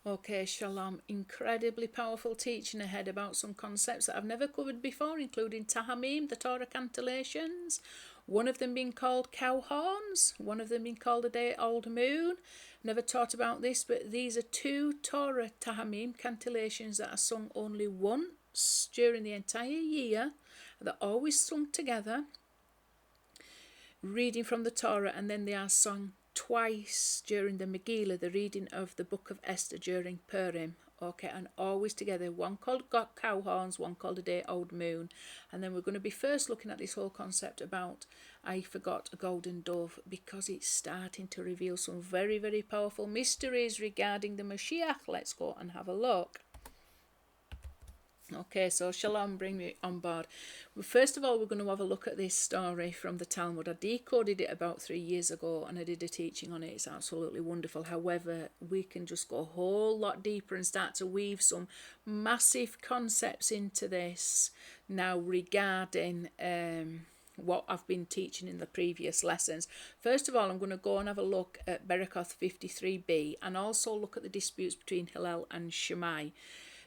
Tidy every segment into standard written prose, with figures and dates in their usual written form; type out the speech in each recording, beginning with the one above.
Okay, Shalom. Incredibly powerful teaching ahead about some concepts that I've never covered before, including Tahamim, the Torah cantillations, one of them being called cow horns, one of them being called a day-old moon. Never taught about this, but these are two Torah Tahamim cantillations that are sung only once during the entire year. They're always sung together, reading from the Torah, and then they are sung twice during the Megillah, the reading of the book of Esther during Purim. Okay, and always together, one called cow horns, one called a day-old moon. And then we're going to be first looking at this whole concept about I forgot a golden dove, because it's starting to reveal some very, very powerful mysteries regarding the Mashiach. Let's go and have a look. Okay, so Shalom, bring me on board. Well, first of all, we're going to have a look at this story from the Talmud. I decoded it about 3 years ago and I did a teaching on it. It's absolutely wonderful. However, we can just go a whole lot deeper and start to weave some massive concepts into this now regarding what I've been teaching in the previous lessons. First of all, I'm going to go and have a look at Berekoth 53b and also look at the disputes between Hillel and Shammai,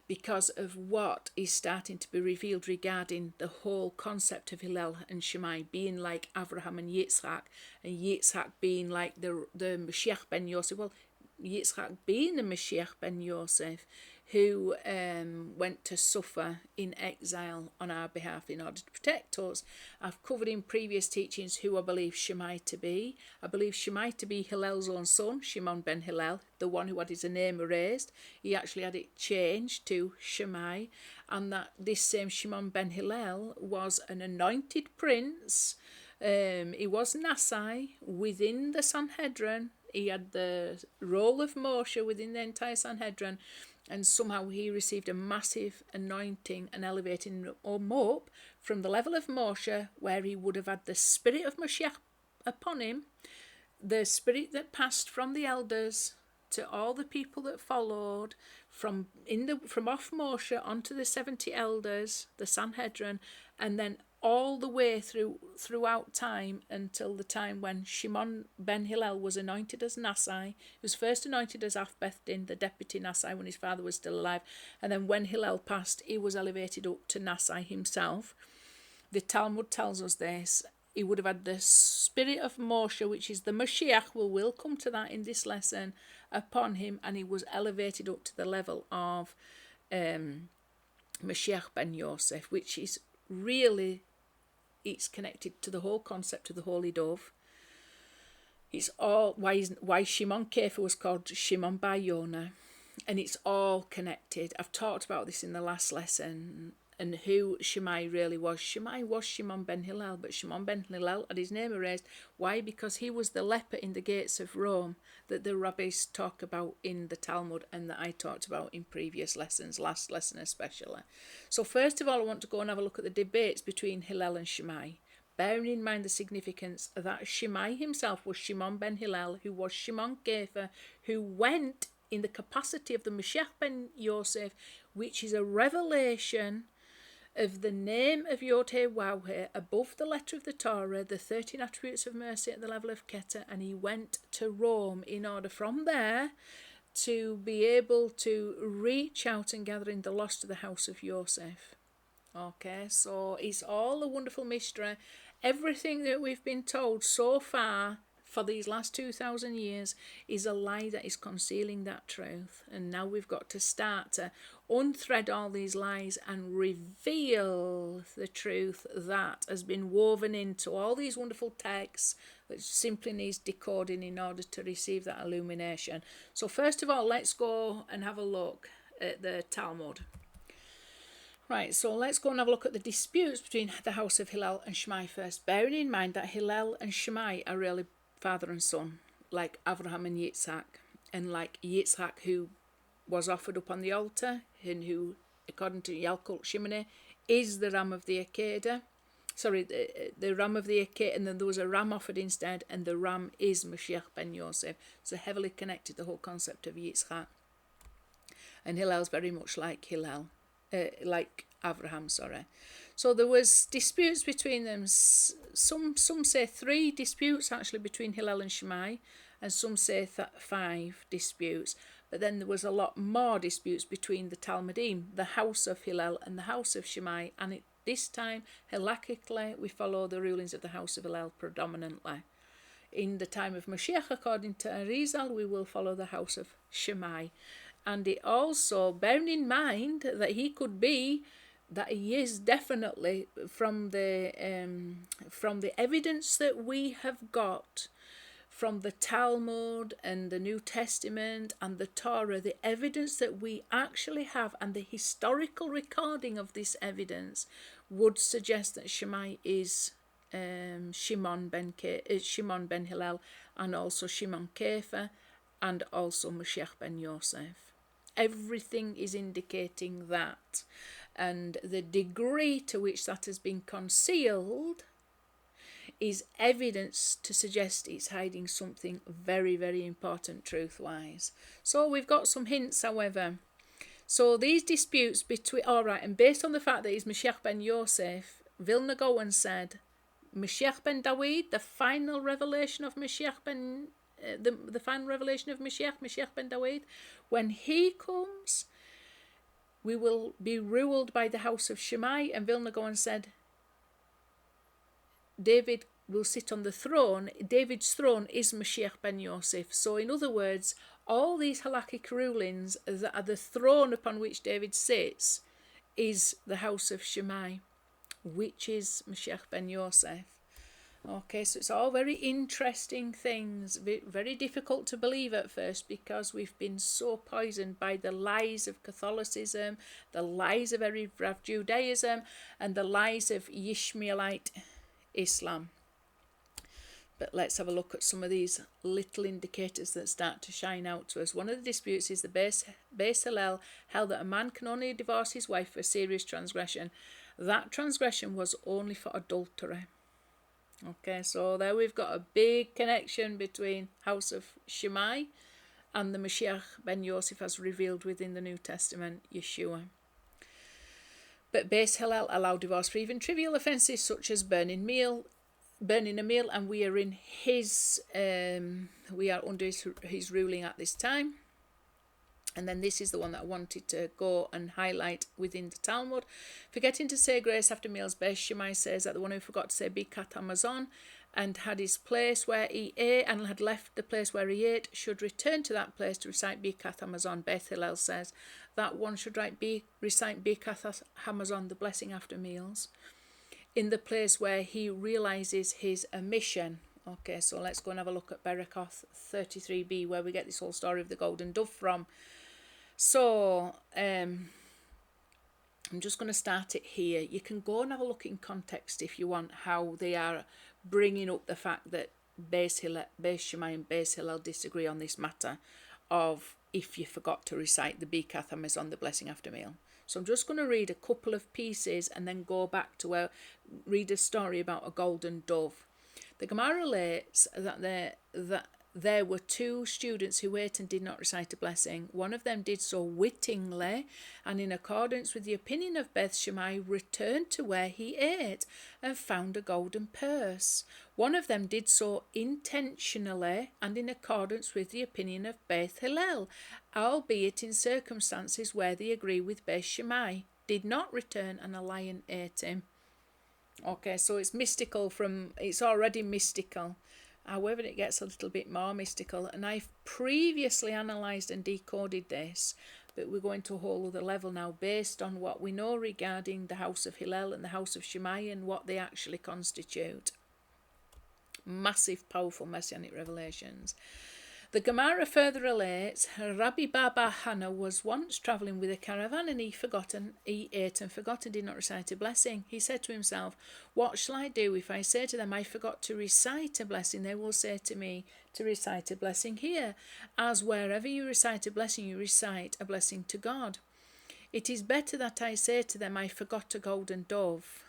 because of what is starting to be revealed regarding the whole concept of Hillel and Shammai being like Abraham and Yitzhak being like the Moshiach ben Yosef. Well, Yitzhak being the Moshiach ben Yosef, who went to suffer in exile on our behalf in order to protect us. I've covered in previous teachings who I believe Shammai to be. I believe Shammai to be Hillel's own son, Shimon ben Hillel, the one who had his name erased. He actually had it changed to Shammai, and that this same Shimon ben Hillel was an anointed prince. He was Nasai within the Sanhedrin. He had the role of Moshe within the entire Sanhedrin, and somehow he received a massive anointing and elevating him up from the level of Moshe, where he would have had the spirit of Moshiach upon him, the spirit that passed from the elders to all the people that followed, from off Moshe onto the 70 elders, the Sanhedrin, and then all the way throughout time until the time when Shimon ben Hillel was anointed as Nasai. He was first anointed as Afbethdin, the deputy Nasai, when his father was still alive, and then when Hillel passed, he was elevated up to Nasai himself. The Talmud tells us this. He would have had the spirit of Moshe, which is the Mashiach, we'll come to that in this lesson, upon him, and he was elevated up to the level of Mashiach ben Yosef, which is really, it's connected to the whole concept of the Holy Dove. It's all why Shimon Kefa was called Shimon by Yonah, and it's all connected. I've talked about this in the last lesson, and who Shammai really was. Shammai was Shimon ben Hillel, but Shimon ben Hillel had his name erased. Why? Because he was the leper in the gates of Rome that the rabbis talk about in the Talmud and that I talked about in previous lessons, last lesson especially. So first of all, I want to go and have a look at the debates between Hillel and Shammai, bearing in mind the significance that Shammai himself was Shimon ben Hillel, who was Shimon Kefa, who went in the capacity of the Mashiach ben Yosef, which is a revelation of the name of YHWH above the letter of the Torah, the 13 attributes of mercy at the level of Keter, and he went to Rome in order from there to be able to reach out and gather in the lost of the house of Yosef. Okay, so it's all a wonderful mystery. Everything that we've been told so far for these last 2,000 years is a lie that is concealing that truth. And now we've got to start to unthread all these lies and reveal the truth that has been woven into all these wonderful texts that simply needs decoding in order to receive that illumination. So first of all, let's go and have a look at the Talmud. Right, so let's go and have a look at the disputes between the house of Hillel and Shammai first, bearing in mind that Hillel and Shammai are really father and son, like Abraham and Yitzhak, and like Yitzhak, who was offered up on the altar, and who, according to Yalkut Shimon, is the ram of the Akedah. Sorry, the ram of the Akedah, and then there was a ram offered instead, and the ram is Mashiach ben Yosef. So heavily connected the whole concept of Yitzhak. And Hillel's very much like like Abraham, sorry. So there was disputes between them. Some say 3 disputes actually between Hillel and Shammai, and some say 5 disputes. But then there was a lot more disputes between the Talmudim, the house of Hillel and the house of Shammai, and this time, halakhically, we follow the rulings of the house of Hillel predominantly. In the time of Moshiach, according to Arizal, we will follow the house of Shammai. And it also, bearing in mind that he is definitely from the evidence that we have got from the Talmud and the New Testament and the Torah, the evidence that we actually have and the historical recording of this evidence would suggest that Shammai is Shimon ben Hillel, and also Shimon Kepha, and also Moshiach ben Yosef. Everything is indicating that, and the degree to which that has been concealed is evidence to suggest it's hiding something very, very important truth-wise. So we've got some hints, however. So these disputes between, and based on the fact that he's Moshiach ben Yosef, Vilna Gaon said, Moshiach ben Dawid, the final revelation of Moshiach ben, the final revelation of Moshiach ben Dawid, when he comes, we will be ruled by the house of Shammai. And Vilna Gaon said, David will sit on the throne. David's throne is Moshiach ben Yosef. So in other words, all these halakhic rulings that are the throne upon which David sits is the house of Shammai, which is Moshiach ben Yosef. Okay, so it's all very interesting things, very difficult to believe at first because we've been so poisoned by the lies of Catholicism, the lies of Erev Judaism, and the lies of Ishmaelite Islam. But let's have a look at some of these little indicators that start to shine out to us. One of the disputes is the Beis Hillel held that a man can only divorce his wife for serious transgression. That transgression was only for adultery. Okay, so there we've got a big connection between house of Shammai and the Moshiach ben Yosef as revealed within the New Testament, Yeshua. But Beis Hillel allowed divorce for even trivial offences such as burning a meal, and we are in we are under his ruling at this time. And then this is the one that I wanted to go and highlight within the Talmud. Forgetting to say grace after meals, Beis Shammai says that the one who forgot to say Birkat Hamazon and had his place where he ate and had left the place where he ate should return to that place to recite Birkat Hamazon. Beis Hillel says that one should recite Birkat Hamazon, the blessing after meals, in the place where he realises his omission. Okay, so let's go and have a look at Berekoth 33b, where we get this whole story of the golden dove from. So, I'm just going to start it here. You can go and have a look in context if you want, how they are bringing up the fact that Beis Shammai and Beis Hillel disagree on this matter of if you forgot to recite the Birkat Hamazon, the blessing after meal. So I'm just going to read a couple of pieces and then go back to read a story about a golden dove. The Gemara relates that there were two students who ate and did not recite a blessing. One of them did so wittingly and in accordance with the opinion of Beis Shammai returned to where he ate and found a golden purse. One of them did so intentionally and in accordance with the opinion of Beis Hillel, albeit in circumstances where they agree with Beis Shammai, did not return and a lion ate him. Okay, so it's already mystical. However, it gets a little bit more mystical, and I've previously analysed and decoded this, but we're going to a whole other level now based on what we know regarding the house of Hillel and the house of Shammai and what they actually constitute. Massive, powerful messianic revelations. The Gemara further relates, Rabbi Baba Hannah was once travelling with a caravan and he ate and forgot and did not recite a blessing. He said to himself, what shall I do? If I say to them, I forgot to recite a blessing, they will say to me to recite a blessing here, as wherever you recite a blessing, you recite a blessing to God. It is better that I say to them, I forgot a golden dove.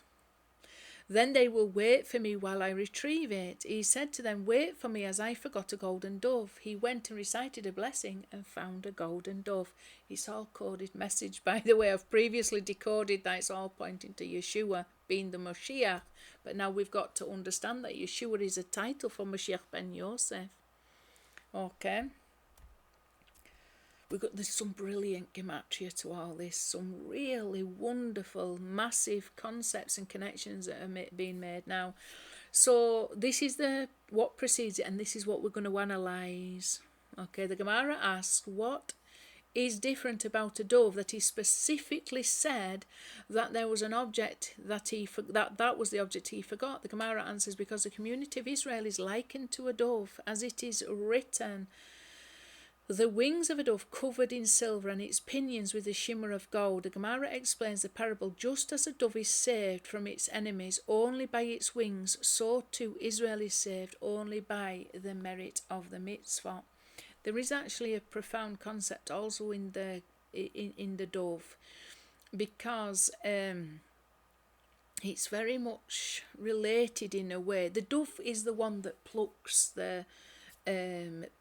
Then they will wait for me while I retrieve it. He said to them, wait for me as I forgot a golden dove. He went and recited a blessing and found a golden dove. It's all coded message, by the way. I've previously decoded that it's all pointing to Yeshua being the Moshiach. But now we've got to understand that Yeshua is a title for Moshiach ben Yosef. Okay. There's some brilliant gematria to all this, some really wonderful, massive concepts and connections that are being made now. So this is what precedes it, and this is what we're going to analyse. Okay, the Gemara asks, what is different about a dove that he specifically said that there was an object that that was the object he forgot? The Gemara answers, because the community of Israel is likened to a dove, as it is written, the wings of a dove covered in silver and its pinions with a shimmer of gold. The Gemara explains the parable, just as a dove is saved from its enemies only by its wings, so too Israel is saved only by the merit of the mitzvah. There is actually a profound concept also in the dove, because it's very much related in a way. The dove is the one that plucks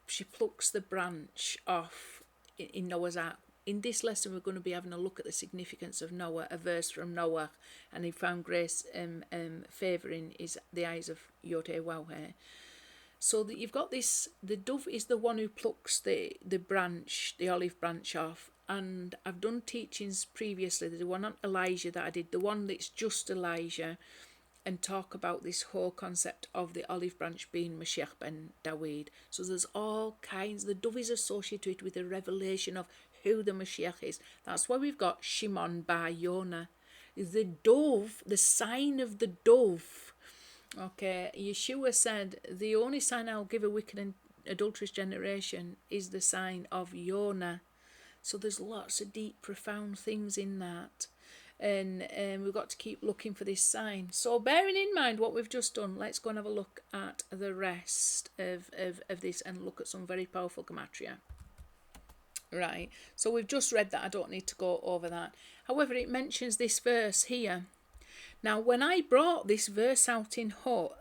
she plucks the branch off in Noah's Ark. In this lesson, we're going to be having a look at the significance of Noah, a verse from Noah, and he found grace, favour in the eyes of YHWH. So that you've got this, the dove is the one who plucks the branch, the olive branch off. And I've done teachings previously, the one on Elijah that I did, the one that's just Elijah, and talk about this whole concept of the olive branch being Mashiach ben Dawid. So there's all kinds, the dove is associated with the revelation of who the Mashiach is. That's why we've got Shimon bar Yonah. The dove, the sign of the dove. Okay, Yeshua said, the only sign I'll give a wicked and adulterous generation is the sign of Yonah. So there's lots of deep, profound things in that. And we've got to keep looking for this sign. So bearing in mind what we've just done, let's go and have a look at the rest of this and look at some very powerful gematria. Right, so we've just read that. I don't need to go over that. However, it mentions this verse here. Now, when I brought this verse out in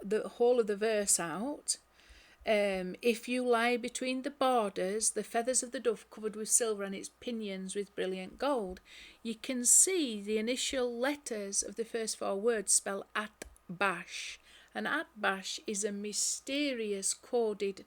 the whole of the verse out, if you lie between the borders, the feathers of the dove covered with silver and its pinions with brilliant gold, you can see the initial letters of the first four words spell Atbash. And Atbash is a mysterious coded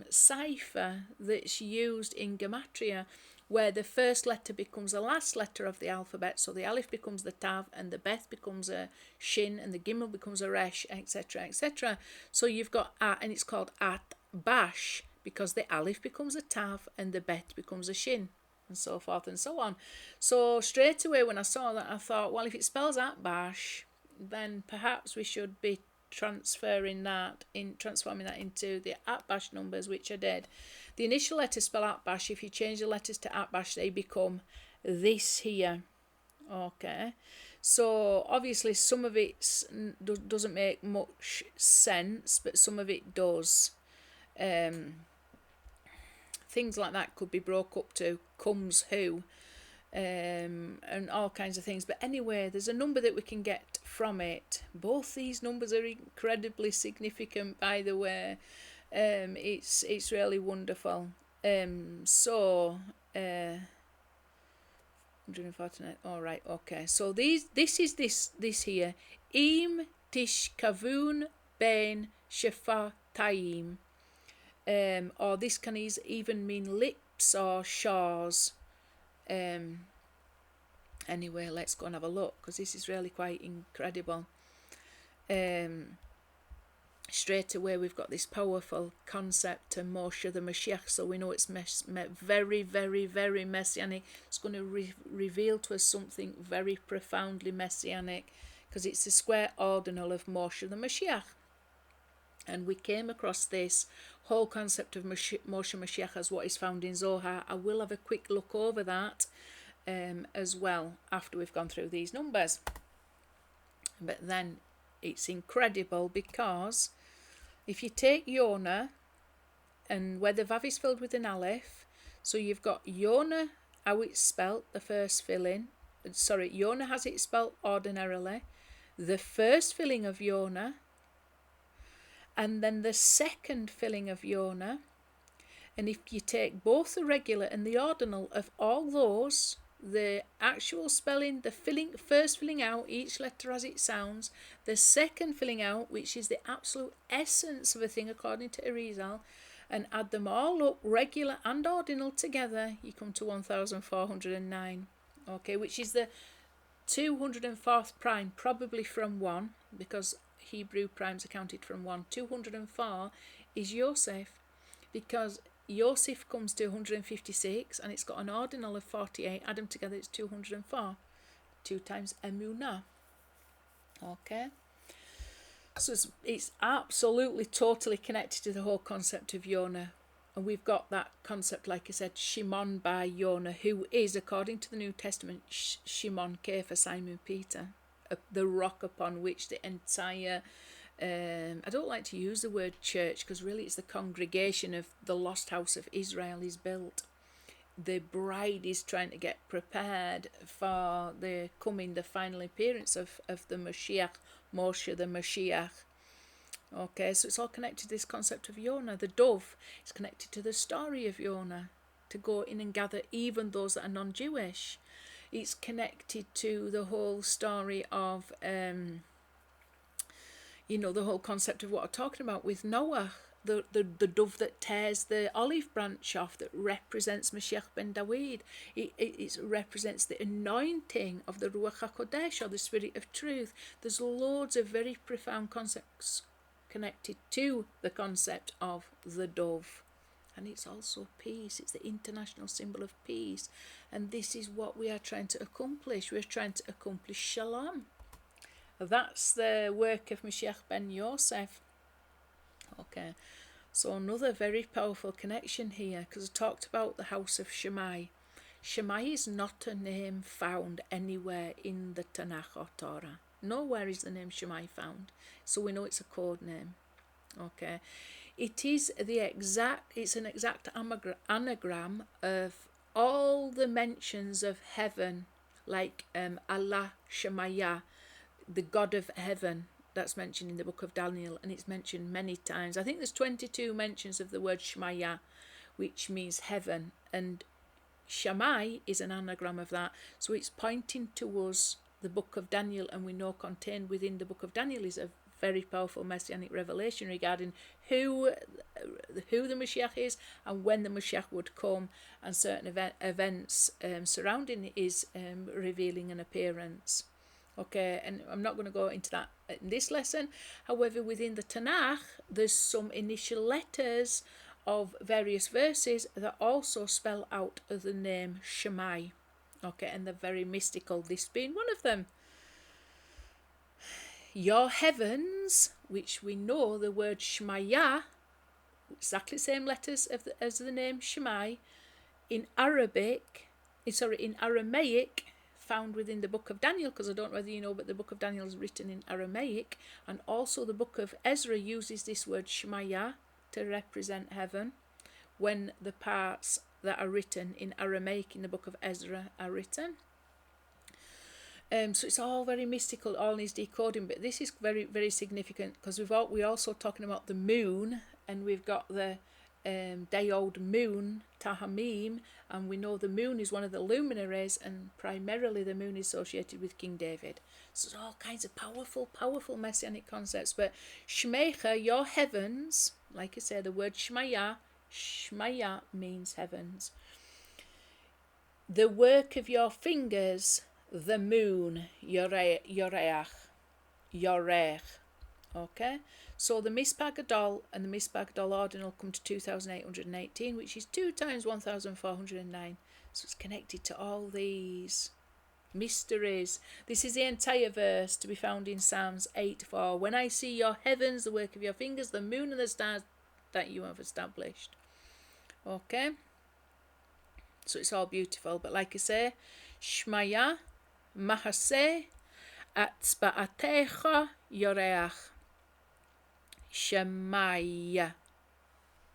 cipher that's used in gematria, where the first letter becomes the last letter of the alphabet. So the Aleph becomes the Tav, and the Beth becomes a Shin, and the Gimel becomes a Resh, etc., etc. So you've got and it's called Atbash, because the Aleph becomes a Tav, and the Beth becomes a Shin, and so forth and so on. So straight away when I saw that, I thought, well, if it spells Atbash, then perhaps we should be transforming that into the Atbash numbers, which I did. The initial letters spell Atbash. If you change the letters to Atbash, they become this here. Okay, so obviously some of it doesn't make much sense, but some of it does. Things like that could be broke up to comes who, and all kinds of things. But anyway, there's a number that we can get from it. Both these numbers are incredibly significant, by the way. It's really wonderful. 149. All right, okay. So this here. Im tishkavun ben shefatayim. Or this can even mean lips or shores. Anyway, let's go and have a look, because this is really quite incredible. Straight away we've got this powerful concept to Moshe the Moshiach, so we know it's very, very, very messianic. It's going to reveal to us something very profoundly messianic, because it's the square ordinal of Moshe the Moshiach. And we came across this whole concept of Moshe Moshiach as what is found in Zohar. I will have a quick look over that as well after we've gone through these numbers. But then it's incredible, because if you take Yonah, and where the Vav is filled with an Aleph, so you've got Yonah, how it's spelt, the first filling. Sorry, Yonah has it spelt ordinarily, the first filling of Yonah, and then the second filling of Yonah. And if you take both the regular and the ordinal of all those, the actual spelling, the first filling out, each letter as it sounds, the second filling out, which is the absolute essence of a thing according to Arizal, and add them all up, regular and ordinal together, you come to 1409. Okay, which is the 204th prime, probably from 1, because Hebrew primes are counted from 1. 204 is Yosef, because Yosef comes to 156 and it's got an ordinal of 48. Add them together, it's 204. 2 times emunah. Okay, so it's absolutely totally connected to the whole concept of Yonah. And we've got that concept, like I said, Shimon by Yonah, who is, according to the New Testament, Shimon K for Simon Peter, the rock upon which the entire, I don't like to use the word church, because really it's the congregation of the lost house of Israel is built. The bride is trying to get prepared for the final appearance of the Moshiach, Moshe the Moshiach. Okay, so it's all connected to this concept of Yonah. The dove is connected to the story of Yonah, to go in and gather even those that are non-Jewish. It's connected to the whole story of, the whole concept of what I'm talking about with Noah. The dove that tears the olive branch off, that represents Mashiach ben David. It represents the anointing of the Ruach HaKodesh, or the Spirit of Truth. There's loads of very profound concepts connected to the concept of the dove. And it's also peace. It's the international symbol of peace. And this is what we are trying to accomplish. We're trying to accomplish Shalom. That's the work of Mashiach ben Yosef. Okay, so another very powerful connection here, because I talked about the house of Shammai. Shammai is not a name found anywhere in the Tanakh or Torah. Nowhere is the name Shammai found, so we know it's a code name. Okay, it's an exact anagram of all the mentions of heaven, like Allah Shemaya, the God of heaven. That's mentioned in the book of Daniel, and it's mentioned many times. I think there's 22 mentions of the word Shemaya, which means heaven, and Shammai is an anagram of that. So it's pointing towards the book of Daniel, and we know contained within the book of Daniel is a very powerful messianic revelation regarding who the Mashiach is and when the Mashiach would come, and certain events surrounding his revealing an appearance. Okay, and I'm not going to go into that in this lesson. However, within the Tanakh, there's some initial letters of various verses that also spell out the name Shammai. Okay, and they're very mystical, this being one of them. Your heavens, which we know the word Shemaya, exactly the same letters as the name Shammai, in Aramaic, found within the book of Daniel, because I don't know whether you know, but the book of Daniel is written in Aramaic, and also the book of Ezra uses this word Shemaya to represent heaven, when the parts that are written in Aramaic in the book of Ezra are written. So it's all very mystical, all needs decoding, but this is very, very significant, because we're also talking about the moon, and we've got the day-old moon, Tahamim, and we know the moon is one of the luminaries, and primarily the moon is associated with King David. So there's all kinds of powerful messianic concepts. But Shmecha, your heavens, like I say, the word Shmaya means heavens. The work of your fingers, the moon, Yorech. Okay, so the Mispah Gadol and the Mispah Gadol ordinal come to 2,818, which is 2 times 1,409. So it's connected to all these mysteries. This is the entire verse to be found in Psalms 8:4. When I see your heavens, the work of your fingers, the moon and the stars that you have established. Okay, so it's all beautiful. But like I say, Shmaya, Mahaseh, Atzba'atecha, Yoreach. Shemaiah.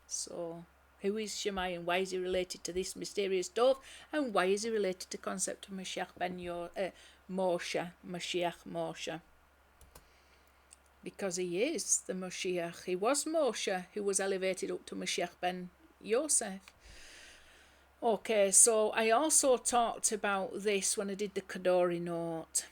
So, who is Shemaiah, and why is he related to this mysterious dove, and why is he related to the concept of Mashiach ben Moshe, Mashiach Moshe? Because he is the Moshiach. He was Moshe, who was elevated up to Mashiach ben Yosef. Okay, so I also talked about this when I did the Kadori note.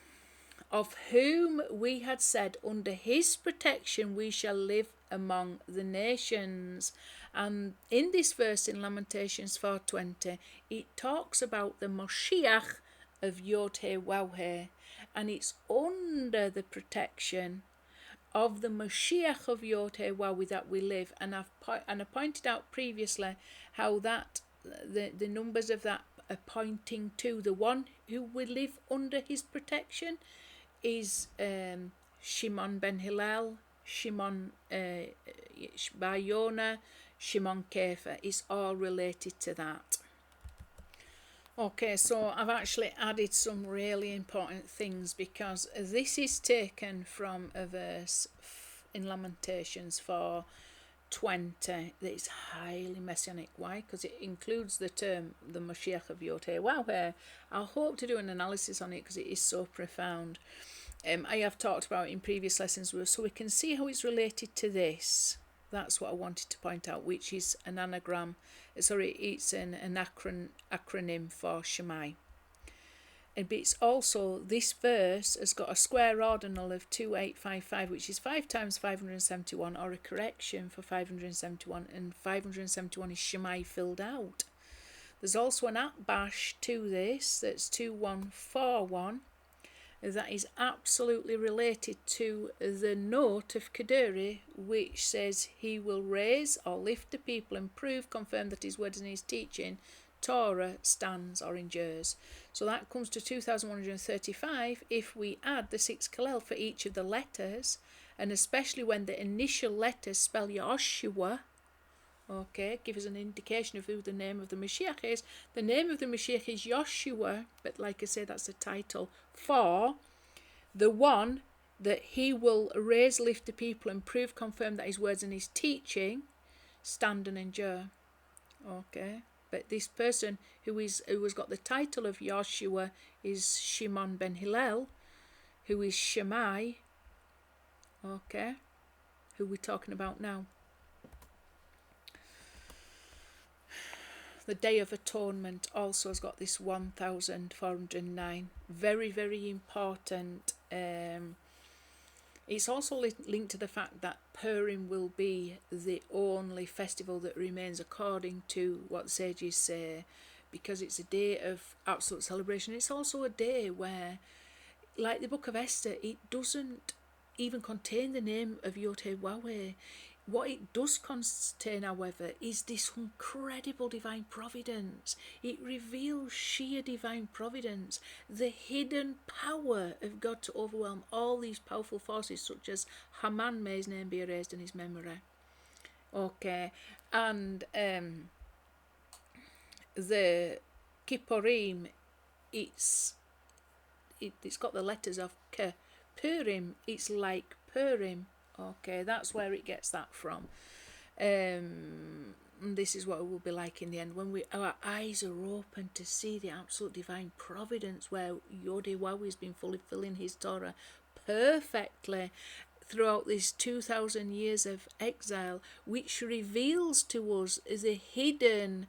Of whom we had said, under his protection we shall live among the nations, And in this verse in Lamentations 4:20, it talks about the Moshiach of YHWH, and it's under the protection of the Mashiach of YHWH that we live. And I pointed out previously how that the numbers of that are pointing to the one who will live under his protection is Shimon ben Hillel, Shimon by Yonah, Shimon Kefer. It's all related to that. Okay, so I've actually added some really important things, because this is taken from a verse in Lamentations 4:20 that is highly messianic. Why? Because it includes the term the Moshiach of YHWH. I'll hope to do an analysis on it because it is so profound. I have talked about it in previous lessons, so we can see how it's related to this. That's what I wanted to point out, which is an anagram. Sorry, it's an acronym for Shammai. But it's also, this verse has got a square ordinal of 2855, which is 5 times 571, or a correction for 571, and 571 is Shammai filled out. There's also an Atbash to this, that's 2141. That is absolutely related to the note of Kederi, which says he will raise or lift the people and prove, confirm that his words and his teaching, Torah, stands or endures. So that comes to 2135 if we add the 6 Kalel for each of the letters, and especially when the initial letters spell Yeshua. Okay, give us an indication of who the name of the Mashiach is. The name of the Mashiach is Yeshua, but like I say, that's the title for the one that he will raise, lift the people, and prove, confirm that his words and his teaching stand and endure. Okay, but this person who has got the title of Yeshua is Shimon ben Hillel, who is Shammai. Okay, who we're talking about now. The Day of Atonement also has got this 1409. Very, very important. It's also linked to the fact that Purim will be the only festival that remains according to what sages say, because it's a day of absolute celebration. It's also a day where, like the book of Esther, it doesn't even contain the name of YHWH. What it does contain, however, is this incredible divine providence. It reveals sheer divine providence, the hidden power of God to overwhelm all these powerful forces, such as Haman, may his name be erased in his memory. Okay, and the Kippurim, it's got the letters of K. Purim, it's like Purim. Okay, that's where it gets that from. And this is what it will be like in the end, when our eyes are open to see the absolute divine providence, where YHWH has been fulfilling his Torah perfectly throughout these 2,000 years of exile, which reveals to us the hidden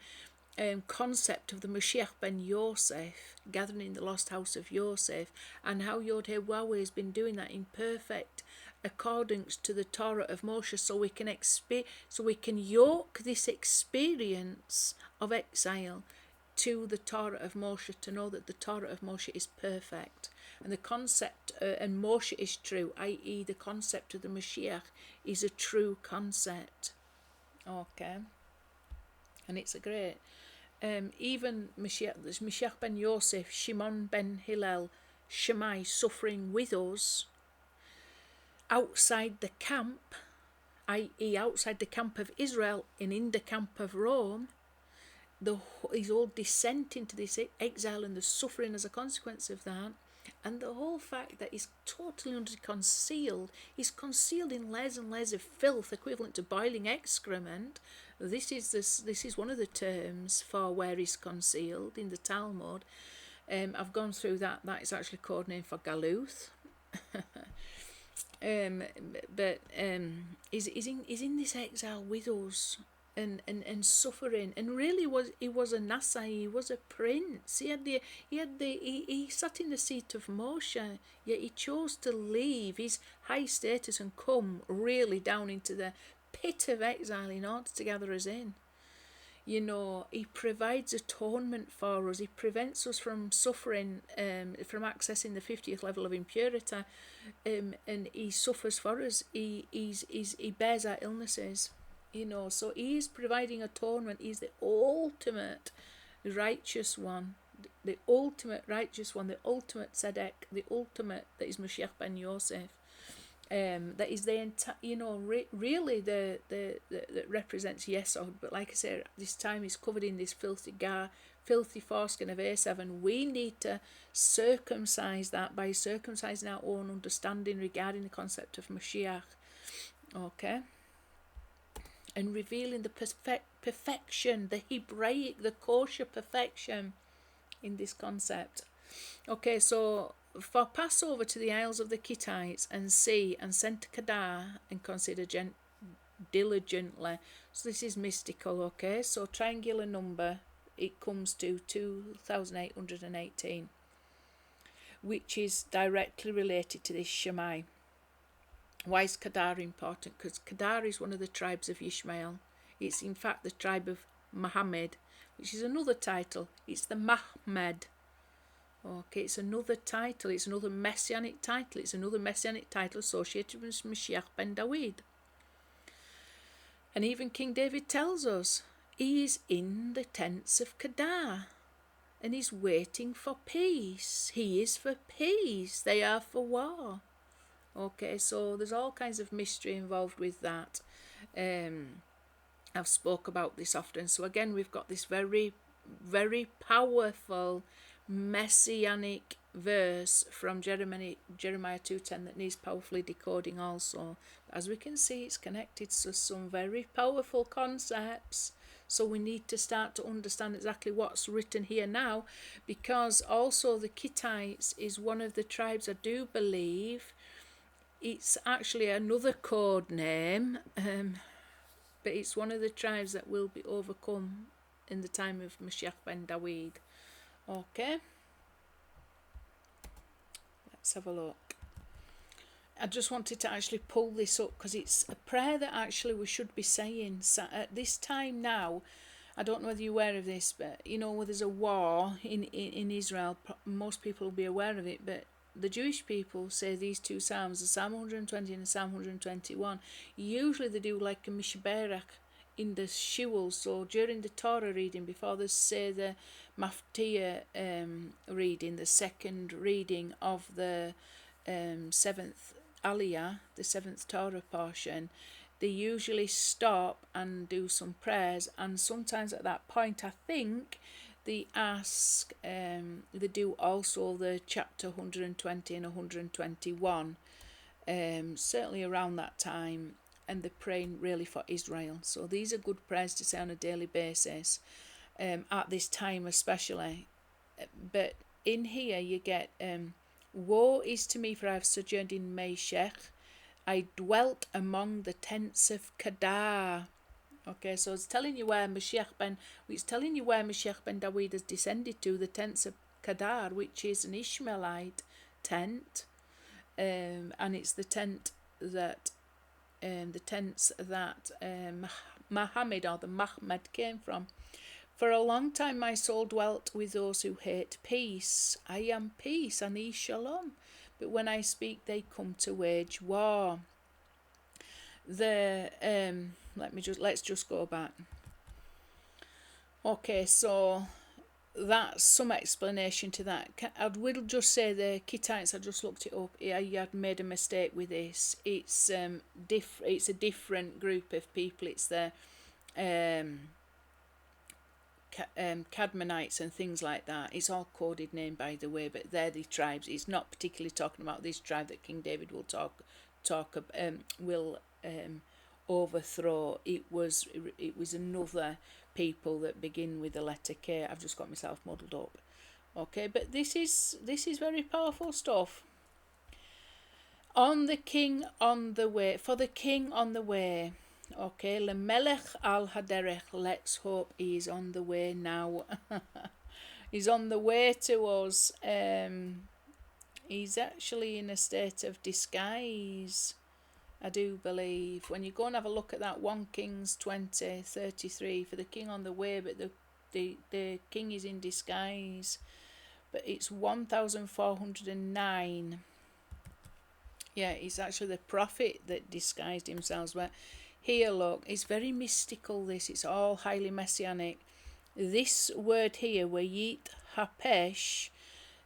concept of the Moshiach ben Yosef, gathering in the lost house of Yosef, and how YHWH has been doing that in perfect accordance to the Torah of Moshe, so we can yoke this experience of exile to the Torah of Moshe, to know that the Torah of Moshe is perfect, and the concept and Moshe is true, i.e. the concept of the Mashiach is a true concept. Okay, and it's a great even Mashiach ben Yosef, Shimon ben Hillel, Shammai, suffering with us outside the camp, i.e. outside the camp of Israel and in the camp of Rome, his whole descent into this exile and the suffering as a consequence of that, and the whole fact that he's totally concealed in layers and layers of filth equivalent to boiling excrement. This is one of the terms for where he's concealed in the Talmud. I've gone through that. That is actually code name for gallows. But he's in this exile with us and suffering, and really he was a Nasai, he was a prince. He sat in the seat of Moshe, yet he chose to leave his high status and come really down into the pit of exile in order to gather us in. You know, he provides atonement for us. He prevents us from suffering, from accessing the 50th level of impurity, and he suffers for us. He bears our illnesses. You know, so he is providing atonement. He's the ultimate righteous one, the ultimate righteous one, the ultimate tzedek, the ultimate that is Moshiach ben Yosef. That is the entire, you know, really the that represents Yesod. But like I said, this time he's covered in this filthy foreskin of Esav, and we need to circumcise that by circumcising our own understanding regarding the concept of Mashiach. Okay. And revealing the perfection, the Hebraic, the kosher perfection in this concept. Okay, so for Passover to the Isles of the Kittites and see and send to Kedar and consider diligently. So this is mystical, okay? So triangular number, it comes to 2,818, which is directly related to this Shammai. Why is Kedar important? Because Kedar is one of the tribes of Ishmael. It's in fact the tribe of Muhammad, which is another title. It's the Mahmed. Okay, it's another title. It's another messianic title. It's another messianic title associated with Mashiach ben Dawid. And even King David tells us he is in the tents of Kedar and he's waiting for peace. He is for peace. They are for war. Okay, so there's all kinds of mystery involved with that. I've spoke about this often. So again, we've got this very, very powerful messianic verse from Jeremiah 2:10 that needs powerfully decoding also. As we can see, it's connected to some very powerful concepts. So we need to start to understand exactly what's written here now, because also the Kittites is one of the tribes, I do believe. It's actually another code name, but it's one of the tribes that will be overcome in the time of Mashiach ben Dawid. Okay, let's have a look. I just wanted to actually pull this up because it's a prayer that actually we should be saying. So at this time now, I don't know whether you're aware of this, but you know, where there's a war in Israel, most people will be aware of it, but the Jewish people say these two psalms, the Psalm 120 and the Psalm 121. Usually they do like a mishberach in the shiul. So during the Torah reading, before they say the maftia reading, the second reading of the seventh aliyah, the seventh Torah portion, they usually stop and do some prayers. And sometimes at that point, I think, they ask, they do also the chapter 120 and 121, certainly around that time, and they're praying really for Israel. So these are good prayers to say on a daily basis, at this time especially. But in here you get, woe is to me, for I have sojourned in Meshech, I dwelt among the tents of Kedar. Okay, so it's telling you where Mashiach ben Dawid has descended to, the tents of Kedar, which is an Ishmaelite tent, and it's the tents that Muhammad or the Mahmed came from. For a long time my soul dwelt with those who hate peace. I am peace, ani shalom. But when I speak, they come to wage war. Let's just go back. Okay, so that's some explanation to that. I will just say the Kittites, I just looked it up. I had made a mistake with this. It's it's a different group of people. It's the Cadmonites and things like that. It's all coded name, by the way, but they're the tribes. It's not particularly talking about this tribe that King David will overthrow. It was another people that begin with the letter K. I've just got myself muddled up. Okay, but this is very powerful stuff. On the king on the way, for the king on the way. Okay, Lemelech al haderech. Let's hope he's on the way now. He's on the way to us. He's actually in a state of disguise. I do believe. When you go and have a look at that 1 Kings 20:33, for the king on the way, but the king is in disguise. But it's 1409. Yeah, it's actually the prophet that disguised himself. But here, look, it's very mystical, this. It's all highly messianic. This word here, YHWH,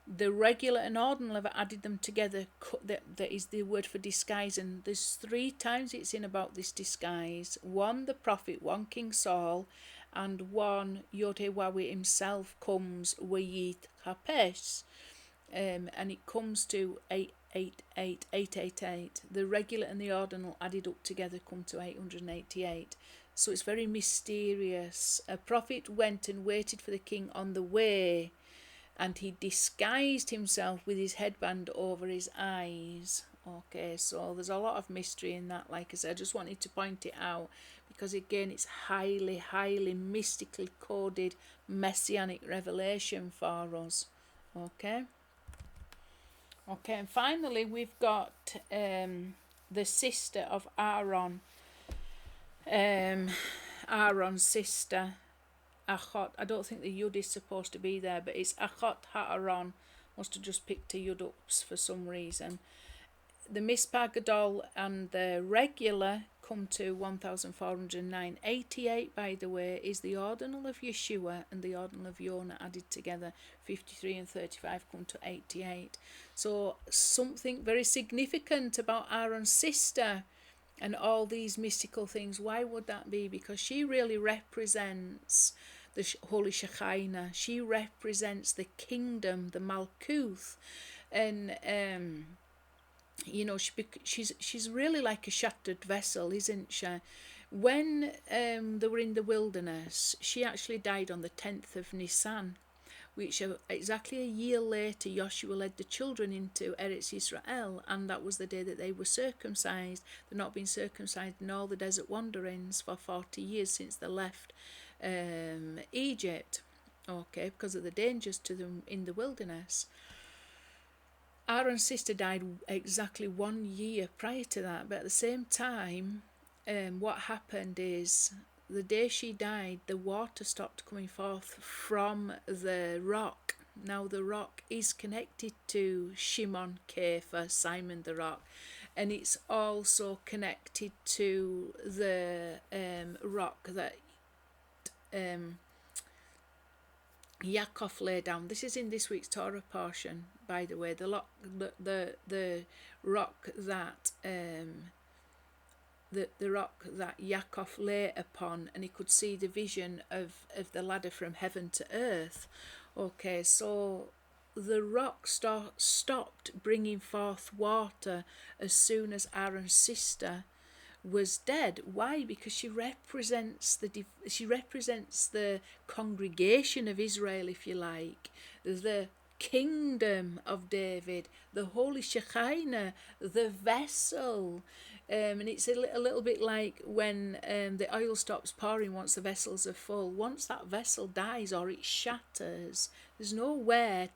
the regular and ordinal have added them together. That is the word for disguise. And there's 3 times it's in about this disguise. 1, the prophet, 1, King Saul, and 1, YHWH himself comes YHWH. And it comes to 888. The regular and the ordinal added up together come to 888. So it's very mysterious. A prophet went and waited for the king on the way, and he disguised himself with his headband over his eyes. Okay, so there's a lot of mystery in that. Like I said, I just wanted to point it out because, again, it's highly, highly mystically coded messianic revelation for us. Okay, and finally we've got the sister of Aaron. Aaron's sister, Achot. I don't think the Yud is supposed to be there, but it's Achot Ha'aron. Must have just picked a Yud up for some reason. The Mispah Gadol and the regular come to 1409. 88, by the way, is the ordinal of Yeshua and the ordinal of Yonah added together. 53 and 35 come to 88. So something very significant about Aaron's sister and all these mystical things. Why would that be? Because she really represents the Holy Shekinah. She represents the kingdom, the Malkuth. And you know, she's really like a shattered vessel, isn't she? When they were in the wilderness, she actually died on the 10th of Nisan, which exactly a year later Yeshua led the children into Eretz Israel, and that was the day that they were circumcised. They've not been circumcised in all the desert wanderings for 40 years since they left Egypt, okay, because of the dangers to them in the wilderness. Aaron's sister died exactly 1 year prior to that, but at the same time, what happened is the day she died, the water stopped coming forth from the rock. Now the rock is connected to Shimon, Kepha, Simon the rock, and it's also connected to the rock that Yaakov lay down. This is in this week's Torah portion, by the way. The rock that the rock that Yaakov lay upon, and he could see the vision of the ladder from heaven to earth. Okay, so the rock stopped bringing forth water as soon as Aaron's sister was dead. Why? Because she represents the congregation of Israel, if you like, the kingdom of David, the Holy Shekinah, the vessel. And it's a little bit like when the oil stops pouring once the vessels are full. Once that vessel dies or it shatters, there's nowhere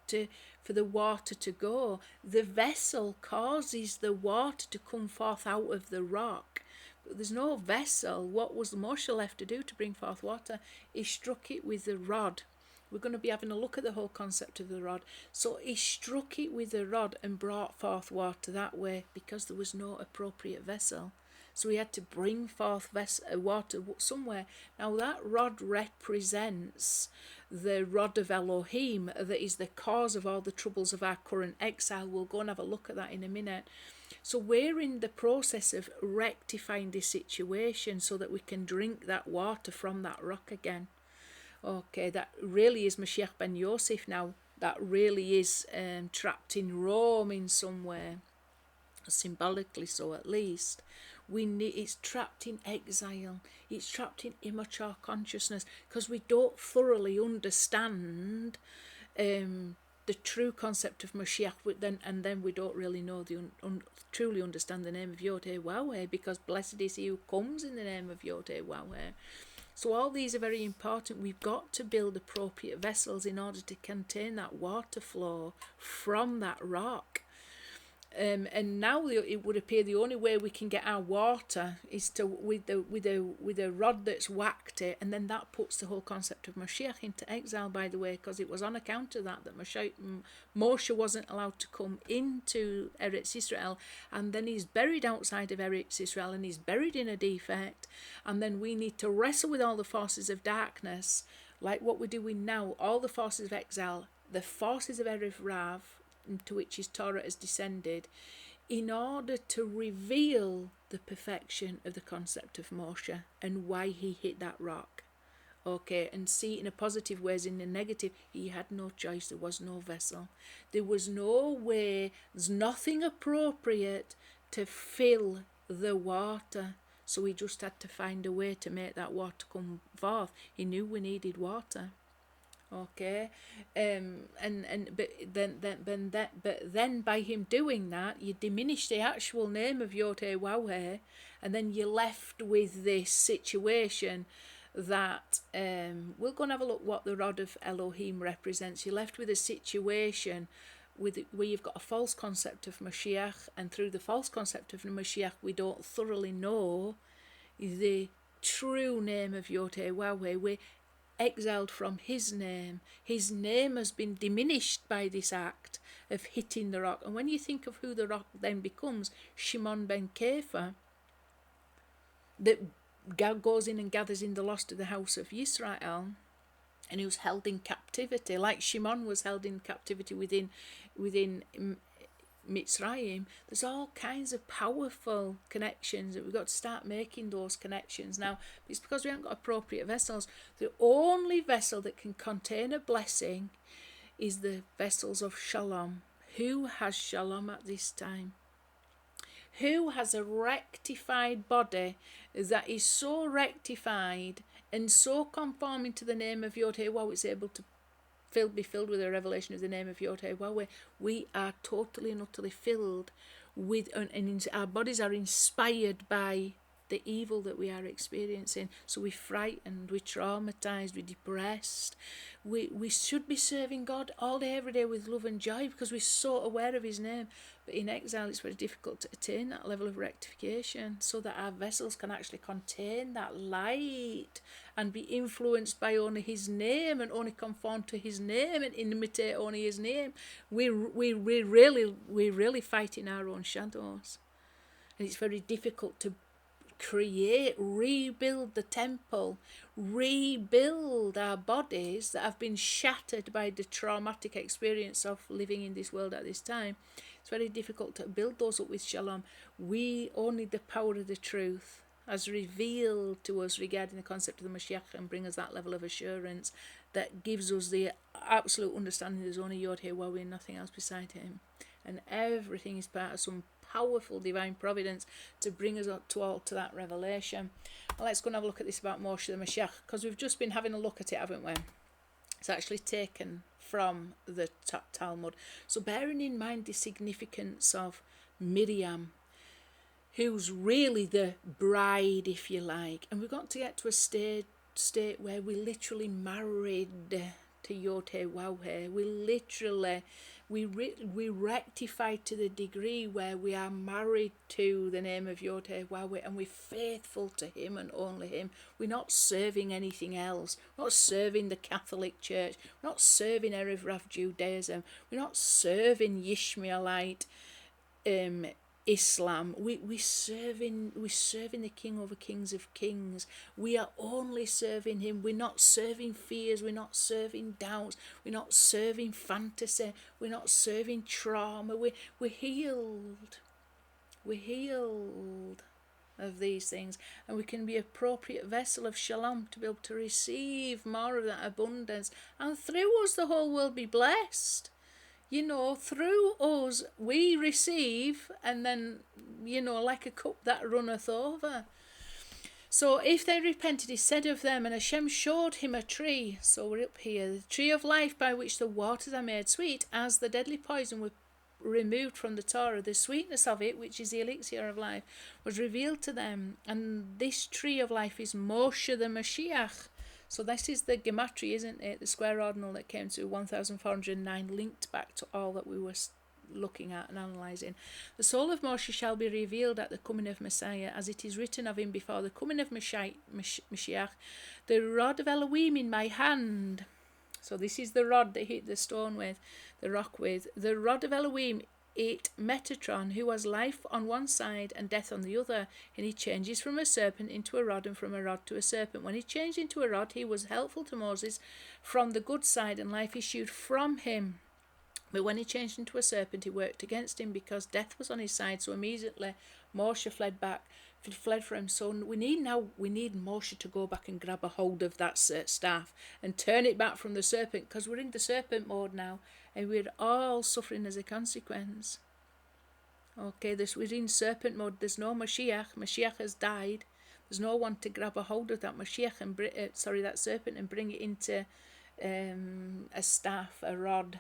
for the water to go. The vessel causes the water to come forth out of the rock. But there's no vessel. What was Moshe left to do to bring forth water? He struck it with the rod. We're going to be having a look at the whole concept of the rod. So he struck it with the rod and brought forth water that way because there was no appropriate vessel. So he had to bring forth water somewhere. Now that rod represents the rod of Elohim, that is the cause of all the troubles of our current exile. We'll go and have a look at that in a minute. So we're in the process of rectifying this situation so that we can drink that water from that rock again. Okay, that really is Mashiach ben Yosef now. That really is trapped in Rome in some way, symbolically so at least. It's trapped in exile. It's trapped in immature consciousness because we don't thoroughly understand the true concept of Moshiach, and then we don't really know truly understand the name of YHWH, because blessed is he who comes in the name of YHWH. So all these are very important. We've got to build appropriate vessels in order to contain that water flow from that rock. And now it would appear the only way we can get our water is to with a rod that's whacked it, and then that puts the whole concept of Moshiach into exile. By the way, because it was on account of that Moshe wasn't allowed to come into Eretz Israel, and then he's buried outside of Eretz Israel, and he's buried in a defect, and then we need to wrestle with all the forces of darkness, like what we're doing now, all the forces of exile, the forces of Erev Rav, into which his Torah has descended, in order to reveal the perfection of the concept of Moshe and why he hit that rock. Okay, and see it in a positive way as in a negative. He had no choice. There was no vessel. There was no way. There's nothing appropriate to fill the water. So he just had to find a way to make that water come forth. He knew we needed water. Okay, but then by him doing that, you diminish the actual name of YHWH, and then you're left with this situation that we're going to have a look what the rod of Elohim represents. You're left with a situation where you've got a false concept of Mashiach, and through the false concept of Mashiach, we don't thoroughly know the true name of YHWH. We're exiled from his name. His name has been diminished by this act of hitting the rock. And when you think of who the rock then becomes, Shimon ben Kepha, that goes in and gathers in the lost of the house of Yisrael, and he was held in captivity, like Shimon was held in captivity within Mitzrayim. There's all kinds of powerful connections that we've got to start making those connections now. It's because we haven't got appropriate vessels. The only vessel that can contain a blessing is the vessels of Shalom. Who has Shalom at this time? Who has a rectified body that is so rectified and so conforming to the name of YHWH it's able to be filled with a revelation of the name of YHWH. We are totally and utterly filled with, and our bodies are inspired by the evil that we are experiencing. So we're frightened, we're traumatized, we're depressed. We should be serving God all day, every day with love and joy because we're so aware of his name. But in exile, it's very difficult to attain that level of rectification so that our vessels can actually contain that light and be influenced by only his name and only conform to his name and imitate only his name. We're really fighting our own shadows. And it's very difficult to rebuild the temple, rebuild our bodies that have been shattered by the traumatic experience of living in this world at this time. It's very difficult to build those up with Shalom. We only the power of the truth as revealed to us regarding the concept of the Mashiach and bring us that level of assurance that gives us the absolute understanding there's only YHWH and nothing else beside him. And everything is part of some powerful divine providence to bring us up to that revelation. Well, let's go and have a look at this about Moshe the Moshiach, because we've just been having a look at it, haven't we? It's actually taken from the Talmud. So bearing in mind the significance of Miriam, who's really the bride, if you like, and we've got to get to a state where we literally married to YHWH. We rectified to the degree where we are married to the name of YHWH and we're faithful to him and only him. We're not serving anything else. We're not serving the Catholic Church. We're not serving Erev Rav Judaism. We're not serving Yishmaelite Islam. We're serving the King over kings of kings. We are only serving him. We're not serving fears. We're not serving doubts. We're not serving fantasy. We're not serving trauma. We're healed. We're healed of these things, and we can be an appropriate vessel of Shalom to be able to receive more of that abundance, and through us the whole world be blessed. Through us we receive, and then, like a cup that runneth over. So if they repented, he said of them, and Hashem showed him a tree. So we're up here, the tree of life by which the waters are made sweet, as the deadly poison was removed from the Torah. The sweetness of it, which is the elixir of life, was revealed to them. And this tree of life is Moshe the Moshiach. So this is the gematria, isn't it? The square ordinal that came to 1409, linked back to all that we were looking at and analysing. The soul of Moshe shall be revealed at the coming of Messiah, as it is written of him before the coming of Moshiach, the rod of Elohim in my hand. So this is the rod they hit the stone with, the rock with. The rod of Elohim, it Metatron, who has life on one side and death on the other, and he changes from a serpent into a rod and from a rod to a serpent. When he changed into a rod, he was helpful to Moses from the good side, and life issued from him. But when he changed into a serpent, he worked against him because death was on his side. So immediately Moshe fled for him. So we need Moshe to go back and grab a hold of that staff and turn it back from the serpent, because we're in the serpent mode now and we're all suffering as a consequence. Okay, we're in serpent mode. There's no Mashiach. Mashiach has died. There's no one to grab a hold of that Mashiach and that serpent and bring it into a staff, a rod.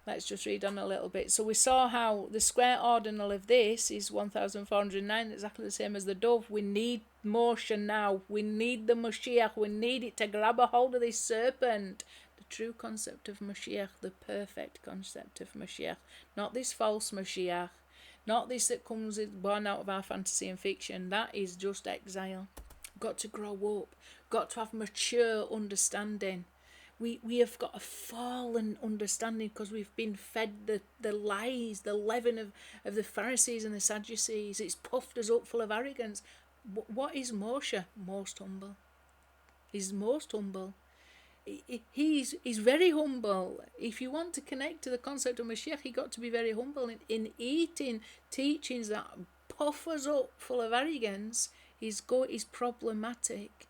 Let's just read on a little bit. So we saw how the square ordinal of this is 1409, exactly the same as the dove. We need Moshe now. We need the Mashiach. We need it to grab a hold of this serpent. The true concept of Mashiach, the perfect concept of Mashiach. Not this false Mashiach. Not this that comes born out of our fantasy and fiction. That is just exile. Got to grow up. Got to have mature understanding. We have got a fallen understanding because we've been fed the lies, the leaven of the Pharisees and the Sadducees. It's puffed us up full of arrogance. What is Moshe? Most humble. He's most humble. He's very humble. If you want to connect to the concept of Mashiach, he got to be very humble. In eating teachings that puff us up full of arrogance is problematic,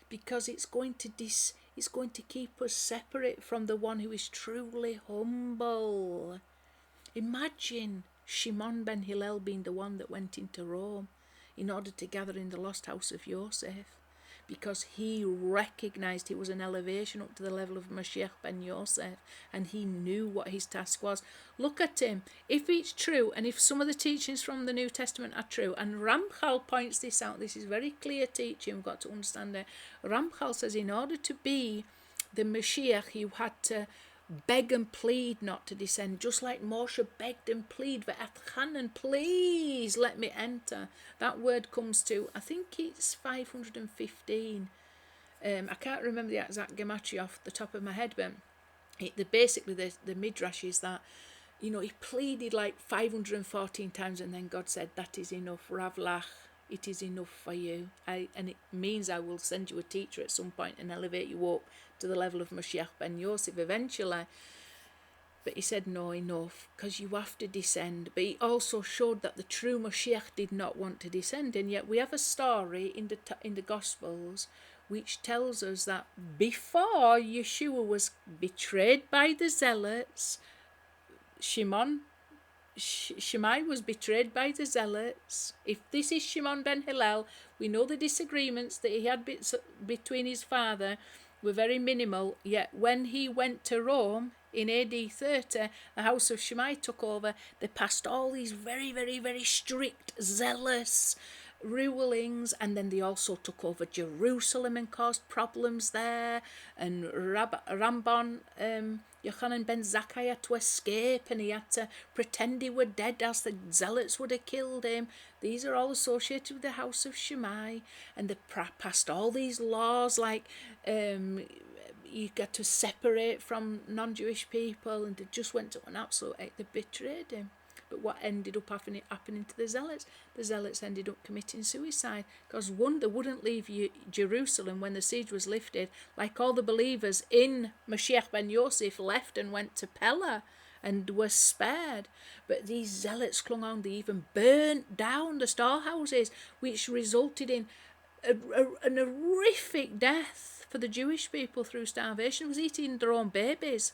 because it's going to keep us separate from the one who is truly humble. Imagine Shimon ben Hillel being the one that went into Rome in order to gather in the lost house of Yosef, because he recognized he was an elevation up to the level of Mashiach ben Yosef, and he knew what his task was. Look at him. If it's true, and if some of the teachings from the New Testament are true, and Ramchal points this out, this is very clear teaching, we've got to understand it. Ramchal says in order to be the Mashiach, you had to beg and plead not to descend, just like Moshe begged and pleaded for Haman, please let me enter. That word comes to, I think it's 515. I can't remember the exact gematria off the top of my head, but basically the midrash is that, he pleaded like 514 times, and then God said, that is enough, Ravlach, it is enough for you. And it means I will send you a teacher at some point and elevate you up to the level of Mashiach ben Yosef eventually. But he said, no, enough, because you have to descend. But he also showed that the true Mashiach did not want to descend. And yet we have a story in the Gospels which tells us that before Yeshua was betrayed by the zealots, Shimei was betrayed by the zealots. If this is Shimon ben Hillel, we know the disagreements that he had between his father were very minimal, yet when he went to Rome in AD 30, the house of Shimei took over. They passed all these very, very, very strict, zealous rulings, and then they also took over Jerusalem and caused problems there, and Ramban, Yochanan ben Zakkai had to escape, and he had to pretend he were dead, else the zealots would have killed him. These are all associated with the house of Shimei, and they passed all these laws like you got to separate from non-Jewish people, and they just went to an absolute, they betrayed him. But what ended up happening to the zealots? The zealots ended up committing suicide, because one, they wouldn't leave Jerusalem when the siege was lifted, like all the believers in Mashiach ben Yosef left and went to Pella and were spared. But these zealots clung on. They even burnt down the storehouses, which resulted in an horrific death for the Jewish people through starvation. It was eating their own babies.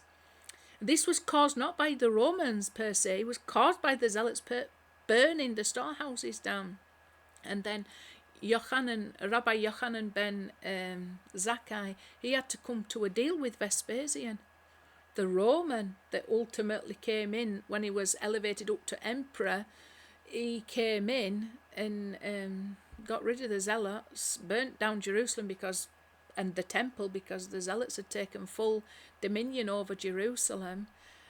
This was caused not by the Romans per se, it was caused by the zealots burning the storehouses down. And then Rabbi Yochanan ben Zakkai, he had to come to a deal with Vespasian, the Roman that ultimately came in when he was elevated up to emperor. He came in and got rid of the zealots, burnt down Jerusalem and the temple, because the zealots had taken full dominion over Jerusalem,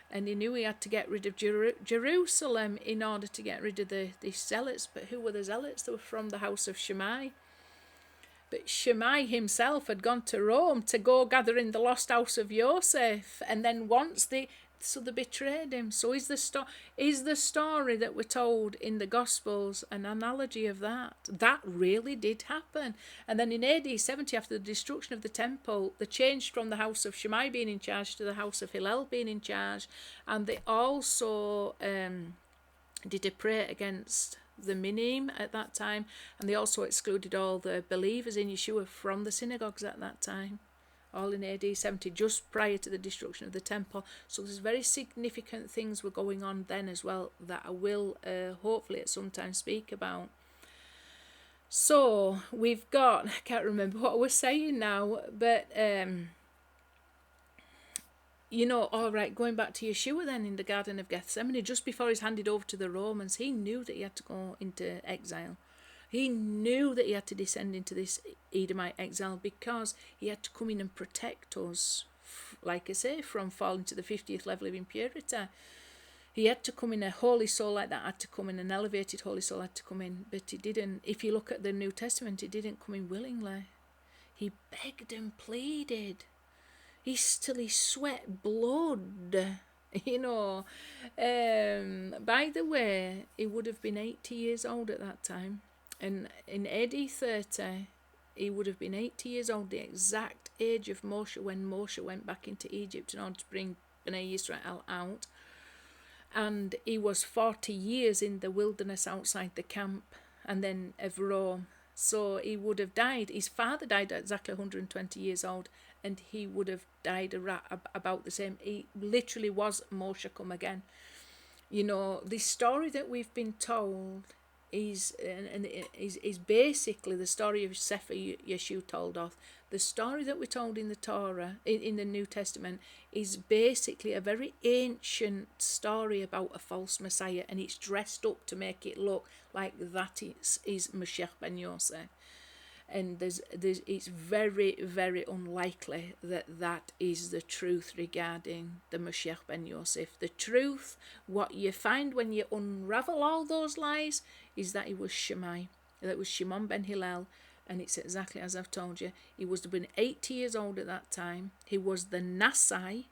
And he knew he had to get rid of Jerusalem in order to get rid of the zealots. But who were the zealots? They were from the house of Shammai. But Shammai himself had gone to Rome to go gather in the lost house of Yosef. And then so they betrayed him. So is the story that we're told in the Gospels an analogy of that? That really did happen. And then in AD 70, after the destruction of the temple, they changed from the house of Shammai being in charge to the house of Hillel being in charge. And they also did a prayer against the minim at that time. And they also excluded all the believers in Yeshua from the synagogues at that time. All in AD 70, just prior to the destruction of the temple. So there's very significant things were going on then as well that I will hopefully at some time speak about. So we've got, I can't remember what I was saying now, but all right, going back to Yeshua then in the Garden of Gethsemane, just before he's handed over to the Romans, he knew that he had to go into exile. He knew that he had to descend into this Edomite exile because he had to come in and protect us, like I say, from falling to the 50th level of impurity. He had to come in, a holy soul like that had to come in, an elevated holy soul had to come in, but he didn't. If you look at the New Testament, he didn't come in willingly. He begged and pleaded. He sweat blood. By the way, he would have been 80 years old at that time. And in AD 30, he would have been 80 years old, the exact age of Moshe when Moshe went back into Egypt in order to bring Bnei Israel out. And he was 40 years in the wilderness outside the camp and then of Rome. So he would have died. His father died at exactly 120 years old, and he would have died about the same. He literally was Moshe come again. The story that we've been told is basically the story of cipher Yeshua told us. The story that we're told in the Torah, in the New Testament, is basically a very ancient story about a false Messiah, and it's dressed up to make it look like that is Moshiach ben Yosef. And it's very, very unlikely that is the truth regarding the Moshiach ben Yosef. The truth, what you find when you unravel all those lies, is that it was Shimon ben Hillel, and it's exactly as I've told you. He would have been 80 years old at that time. He was the Nasai,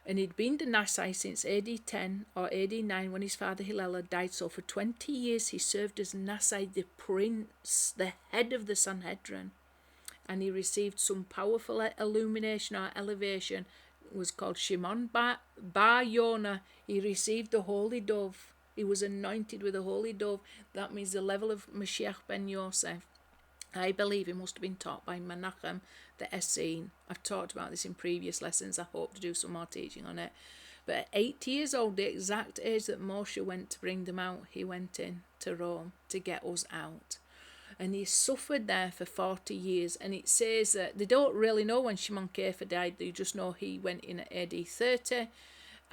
and he'd been the Nasai since AD 10 or AD 9 when his father Hillel had died. So for 20 years he served as Nasai, the prince, the head of the Sanhedrin. And he received some powerful illumination or elevation. It was called Shimon Bar Yonah. He received the holy dove. He was anointed with the holy dove. That means the level of Moshiach ben Yosef. I believe he must have been taught by Menachem the Essene. I've talked about this in previous lessons. I hope to do some more teaching on it. But at 80 years old, the exact age that Moshe went to bring them out, he went in to Rome to get us out. And he suffered there for 40 years. And it says that they don't really know when Shimon died. They just know he went in at AD 30.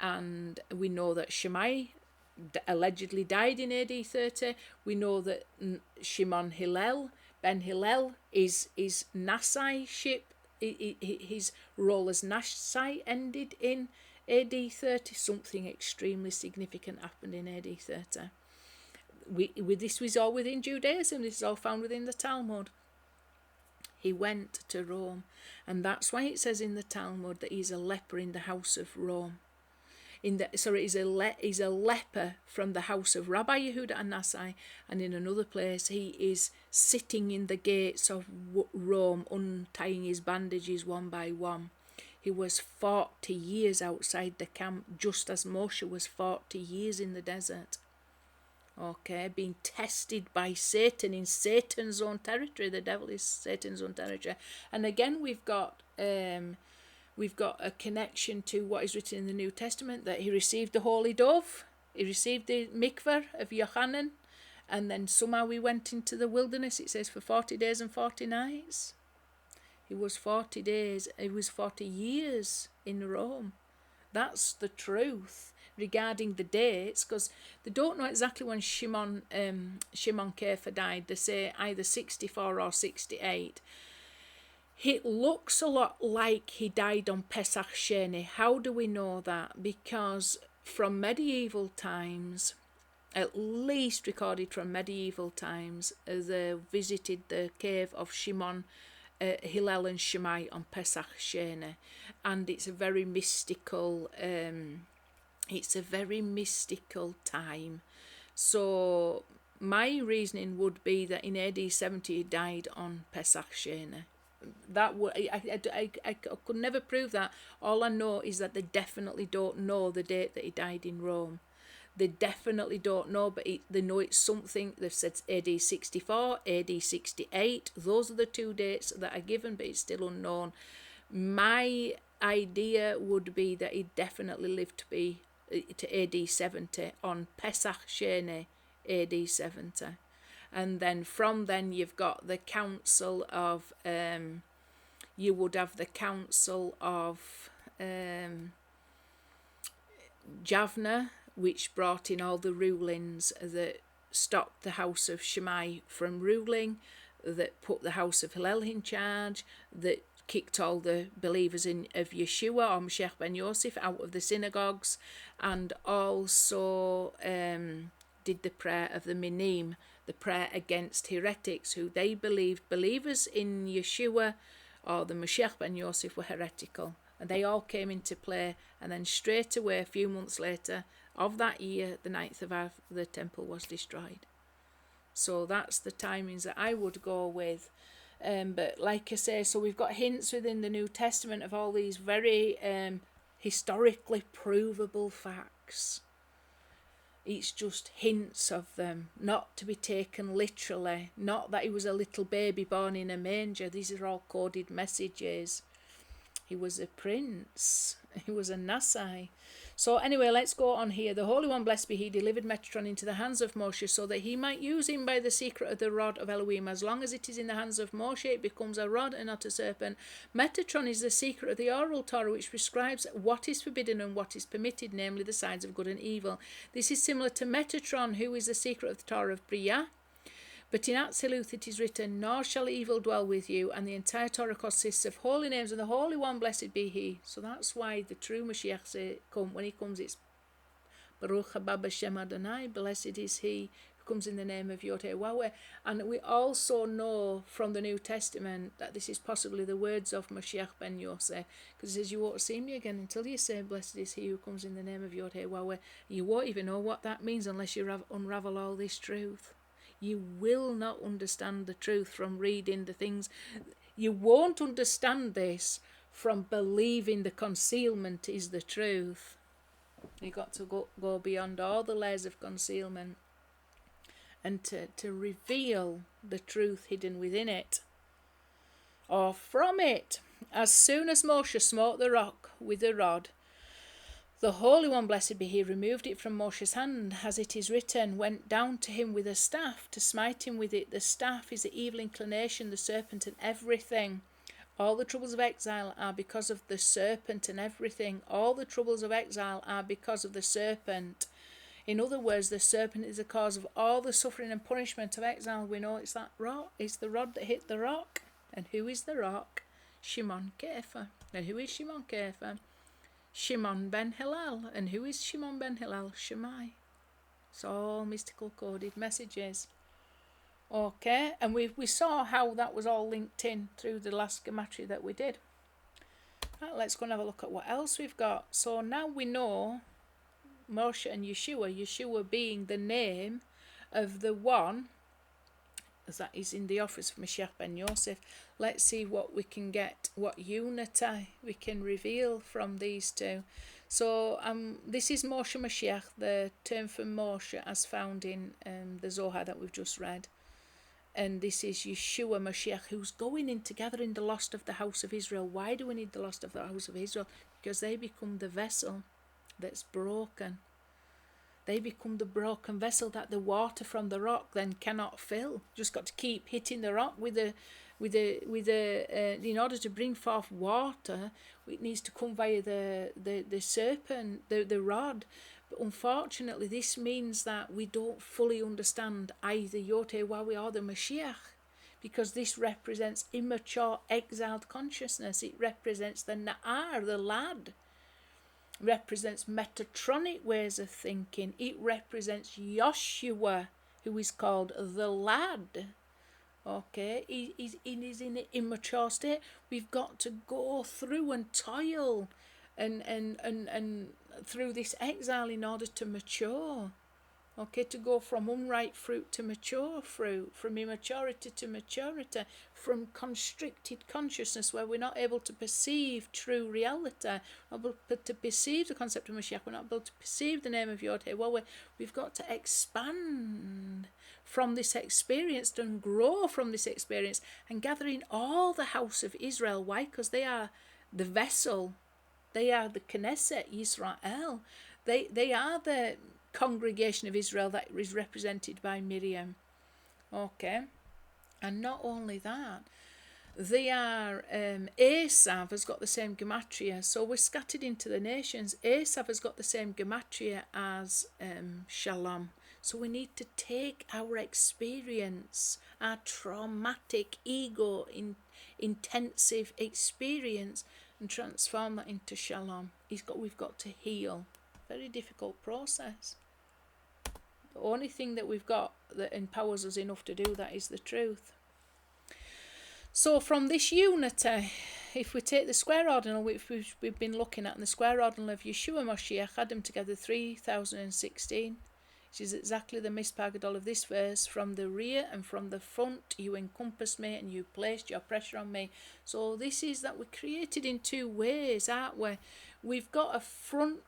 And we know that Shammai allegedly died in AD 30. We know that Shimon Ben Hillel is Nasai-ship. His role as Nasai ended in AD 30. Something extremely significant happened in AD 30. This was all within Judaism. This is all found within the Talmud. He went to Rome, and that's why it says in the Talmud that he's a leper in the house of Rome. He's a leper from the house of Rabbi Yehuda and Nasai, and in another place he is sitting in the gates of Rome, untying his bandages one by one. He was 40 years outside the camp, just as Moshe was 40 years in the desert. Okay, being tested by Satan in Satan's own territory. The devil is Satan's own territory. And again, we've got a connection to what is written in the New Testament, that he received the holy dove, he received the mikveh of Yochanan, and then somehow he went into the wilderness, it says, for 40 days and 40 nights. He was 40 years in Rome. That's the truth regarding the dates, because they don't know exactly when Shimon Kefa died. They say either 64 or 68. It looks a lot like he died on Pesach Sheni. How do we know that? Because from medieval times, at least recorded from medieval times, they visited the cave of Shimon, Hillel and Shammai on Pesach Sheni, and it's a very mystical time. So my reasoning would be that in AD 70 he died on Pesach Sheni. That would I could never prove that. All I know is that they definitely don't know the date that he died in Rome. They definitely don't know, but they know it's something. They've said AD 64, AD 68. Those are the two dates that are given, but it's still unknown. My idea would be that he definitely lived to be to AD 70 on Pesach Sheni, AD 70. And then from then you've got the council of you would have the council of Javna, which brought in all the rulings that stopped the house of Shammai from ruling, that put the house of Hillel in charge, that kicked all the believers of Yeshua or Moshe ben Yosef out of the synagogues, and also did the prayer of the Minim, the prayer against heretics who they believed believers in Yeshua or the Moshe ben Yosef were heretical. And they all came into play, and then straight away, a few months later of that year, the 9th of Av, the temple was destroyed. So that's the timings that I would go with. But like I say, so we've got hints within the New Testament of all these very historically provable facts. It's just hints of them, not to be taken literally, not that he was a little baby born in a manger. These are all coded messages. He was a prince. He was a Nasai. So anyway, let's go on here. The Holy One, blessed be he, delivered Metatron into the hands of Moshe so that he might use him by the secret of the rod of Elohim. As long as it is in the hands of Moshe, it becomes a rod and not a serpent. Metatron is the secret of the oral Torah, which prescribes what is forbidden and what is permitted, namely the sides of good and evil. This is similar to Metatron, who is the secret of the Torah of Bria. But in Atziluth it is written, nor shall evil dwell with you, and the entire Torah consists of holy names, and the Holy One, blessed be he. So that's why the true Mashiach when he comes, it's Baruch haba b'shem Adonai, blessed is he who comes in the name of YHWH. And we also know from the New Testament that this is possibly the words of Mashiach ben Yosef, because it says, you won't see me again until you say, blessed is he who comes in the name of YHWH. You won't even know what that means unless you unravel all this truth. You will not understand the truth from reading the things. You won't understand this from believing the concealment is the truth. You've got to go beyond all the layers of concealment and to reveal the truth hidden within it or from it. As soon as Moshe smote the rock with the rod, the Holy One, blessed be he, removed it from Moshe's hand, as it is written, went down to him with a staff to smite him with it. The staff is the evil inclination, the serpent and everything. All the troubles of exile are because of the serpent and everything. All the troubles of exile are because of the serpent. In other words, the serpent is the cause of all the suffering and punishment of exile. We know it's that rock. It's the rod that hit the rock. And who is the rock? Shimon Kefer. And who is Shimon Kefer? Shimon ben Hillel. And who is Shimon ben Hillel? Shammai. It's all mystical coded messages. Okay, and we saw how that was all linked in through the last gematria that we did. Right, let's go and have a look at what else we've got. So now we know Moshe and Yeshua, Yeshua being the name of the one that is in the office of Mashiach ben Yosef. Let's see what we can get, what unity we can reveal from these two. So this is Moshe Moshiach, the term for Moshe as found in the Zohar that we've just read. And this is Yeshua Mashiach, who's going in to gather in the lost of the house of Israel. Why do we need the lost of the house of Israel? Because they become the vessel that's broken. They become the broken vessel that the water from the rock then cannot fill. Just got to keep hitting the rock with in order to bring forth water, it needs to come via the serpent, the rod. But unfortunately, this means that we don't fully understand either YHWH or the Mashiach, because this represents immature, exiled consciousness. It represents the na'ar, the lad. It represents metatronic ways of thinking. It represents Yeshua, who is called the lad. Okay, he is in an immature state. We've got to go through and toil and through this exile in order to mature. Okay, to go from unripe fruit to mature fruit, from immaturity to maturity, from constricted consciousness where we're not able to perceive true reality, not able to perceive the concept of Moshiach, we're not able to perceive the name of YHWH. We've got to expand from this experience and grow from this experience and gather in all the house of Israel. Why? Because they are the vessel, they are the Knesset Yisrael, they are the congregation of Israel that is represented by Miriam. Okay, and not only that, they are Esav has got the same gematria, so we're scattered into the nations. Esav has got the same gematria as Shalom. So we need to take our experience, our traumatic ego intensive experience, and transform that into Shalom. We've got to heal. Very difficult process. The only thing that we've got that empowers us enough to do that is the truth. So from this unity, if we take the square ordinal, which we've been looking at, and the square ordinal of Yeshua Moshiach, add them together 3016, which is exactly the mispagadol of this verse. From the rear and from the front you encompassed me and you placed your pressure on me. So this is that we're created in two ways, aren't we? We've got a front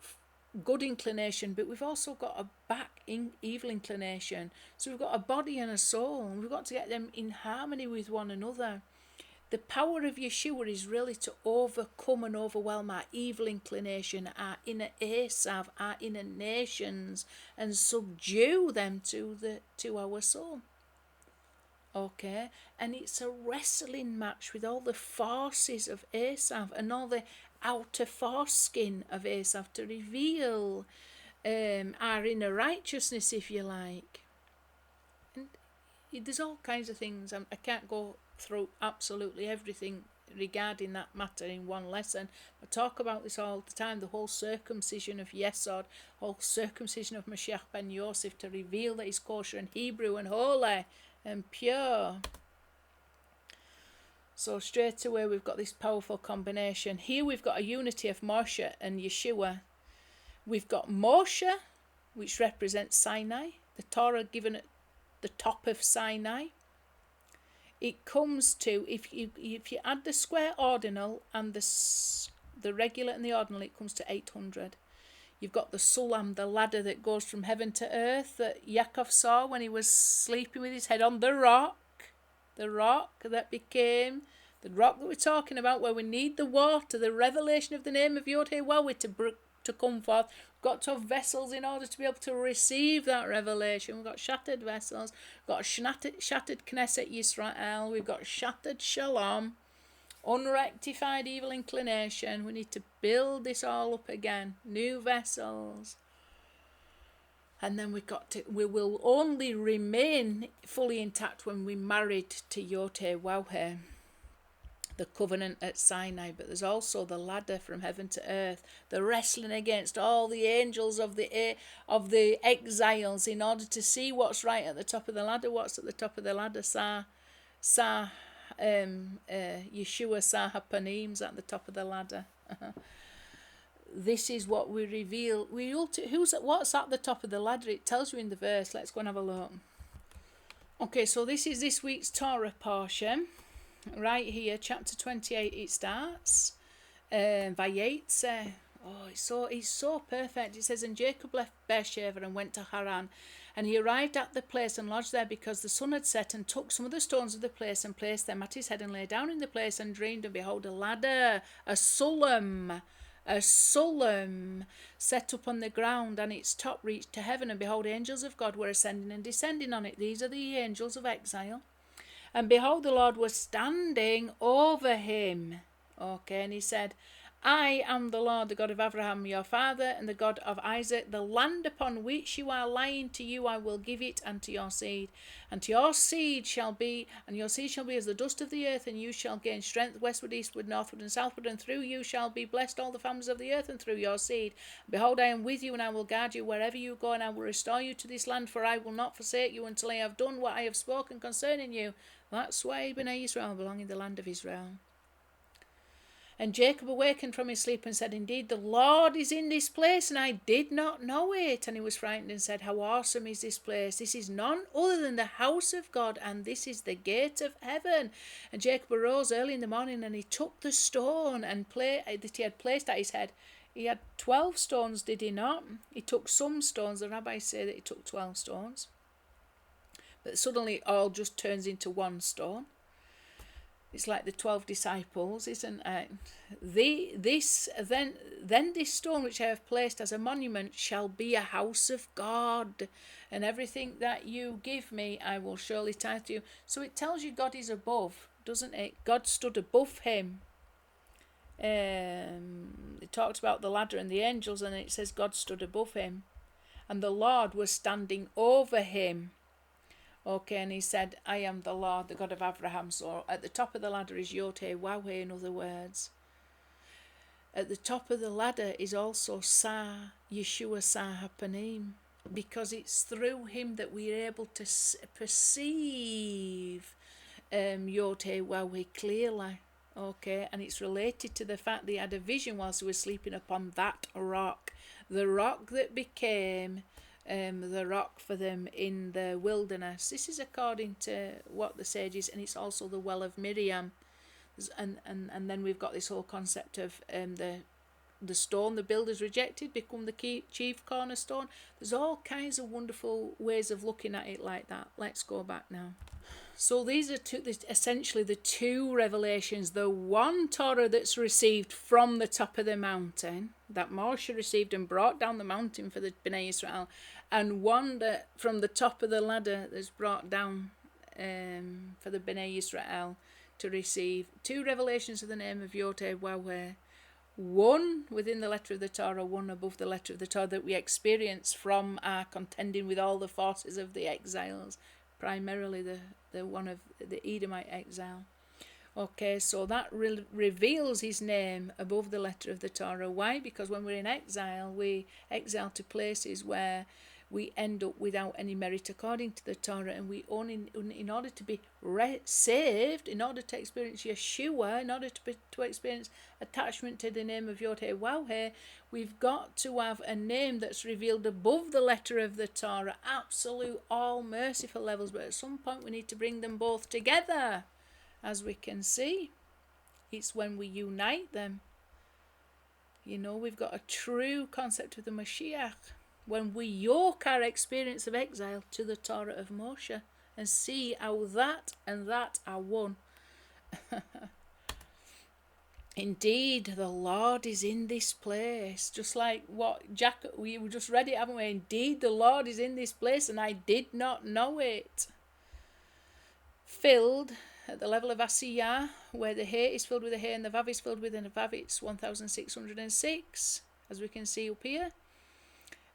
good inclination, but we've also got a back evil inclination. So we've got a body and a soul, and we've got to get them in harmony with one another. The power of Yeshua is really to overcome and overwhelm our evil inclination, our inner Esav, our inner nations, and subdue them to our soul. Okay, and it's a wrestling match with all the forces of Esav and all the outer foreskin of Esav to reveal our inner righteousness, if you like. And there's all kinds of things. I can't go through absolutely everything regarding that matter in one lesson. I talk about this all the time, the whole circumcision of Yesod, whole circumcision of Mashiach ben Yosef, to reveal that he's kosher and Hebrew and holy and pure. So straight away we've got this powerful combination. Here we've got a unity of Moshe and Yeshua. We've got Moshe, which represents Sinai, the Torah given at the top of Sinai. It comes to, if you add the square ordinal and the regular and the ordinal, it comes to 800. You've got the Sulam, the ladder that goes from heaven to earth that Yaakov saw when he was sleeping with his head on the rock that became the rock that we're talking about, where we need the water, the revelation of the name of YHWH to come forth. We've got to have vessels in order to be able to receive that revelation. We've got shattered vessels, we've got shattered Knesset Yisrael, we've got shattered Shalom, unrectified evil inclination. We need to build this all up again, new vessels. And then we will only remain fully intact when we're married to YHWH, the covenant at Sinai. But there's also the ladder from heaven to earth, the wrestling against all the angels of the exiles in order to see what's right at the top of the ladder. What's at the top of the ladder? Yeshua Sah HaPanim's at the top of the ladder. This is what we reveal. What's at the top of the ladder? It tells you in the verse. Let's go and have a look. Okay, so this is this week's Torah portion. Right here, chapter 28, it starts. YHWH. Oh, it's so perfect. It says, and Jacob left Beersheba and went to Haran. And he arrived at the place and lodged there because the sun had set, and took some of the stones of the place and placed them at his head and lay down in the place and dreamed. And behold, a ladder, a Sulam set up on the ground, and its top reached to heaven. And behold, angels of God were ascending and descending on it. These are the angels of exile. And behold, the Lord was standing over him. Okay, and he said, I am the Lord, the God of Abraham your father, and the God of Isaac. The land upon which you are lying, to you I will give it, and to your seed. And to your seed shall be, and your seed shall be as the dust of the earth, and you shall gain strength westward, eastward, northward, and southward, and through you shall be blessed all the families of the earth, and through your seed. Behold, I am with you, and I will guard you wherever you go, and I will restore you to this land, for I will not forsake you until I have done what I have spoken concerning you. That's why Bnei Israel belong in the land of Israel. And Jacob awakened from his sleep and said, Indeed, the Lord is in this place, and I did not know it. And he was frightened and said, How awesome is this place! This is none other than the house of God, and this is the gate of heaven. And Jacob arose early in the morning, and he took the stone that he had placed at his head. He had 12 stones, did he not? He took some stones. The rabbis say that he took 12 stones. But suddenly it all just turns into one stone. It's like the 12 disciples, isn't it? Then this stone which I have placed as a monument shall be a house of God, and everything that you give me I will surely tithe to you. So it tells you God is above, doesn't it? God stood above him. It talks about the ladder and the angels, and it says God stood above him, and the Lord was standing over him. Okay, and he said, I am the Lord, the God of Abraham. So at the top of the ladder is YHWH, in other words. At the top of the ladder is also Yeshua Hapanim, because it's through him that we are able to perceive YHWH clearly. Okay, and it's related to the fact that he had a vision whilst he was sleeping upon that rock, the rock that became the rock for them in the wilderness. This is according to what the sages, and it's also the well of Miriam. And then we've got this whole concept of the stone the builders rejected become the chief cornerstone. There's all kinds of wonderful ways of looking at it like that. Let's go back now. So these are essentially the two revelations. The one Torah that's received from the top of the mountain, that Moshe received and brought down the mountain for the Bnei Israel, and one that from the top of the ladder that's brought down for the Bnei Israel to receive. Two revelations of the name of YHWH. One within the letter of the Torah, one above the letter of the Torah that we experience from our contending with all the forces of the exiles, primarily the one of the Edomite exile. Okay, so that reveals his name above the letter of the Torah. Why? Because when we're in exile, we exile to places where we end up without any merit according to the Torah, and we only, in order to be saved, in order to experience Yeshua, in order to experience attachment to the name of YHWH, we've got to have a name that's revealed above the letter of the Torah, absolute, all merciful levels, but at some point we need to bring them both together. As we can see, it's when we unite them. You know, we've got a true concept of the Moshiach when we yoke our experience of exile to the Torah of Moshe and see how that and that are one. Indeed, the Lord is in this place. Just like what Jacob, we just read it, haven't we? Indeed, the Lord is in this place, and I did not know it. Filled at the level of Asiyah, where the hay is filled with the hay and the vav is filled with the vav, it's 1606, as we can see up here.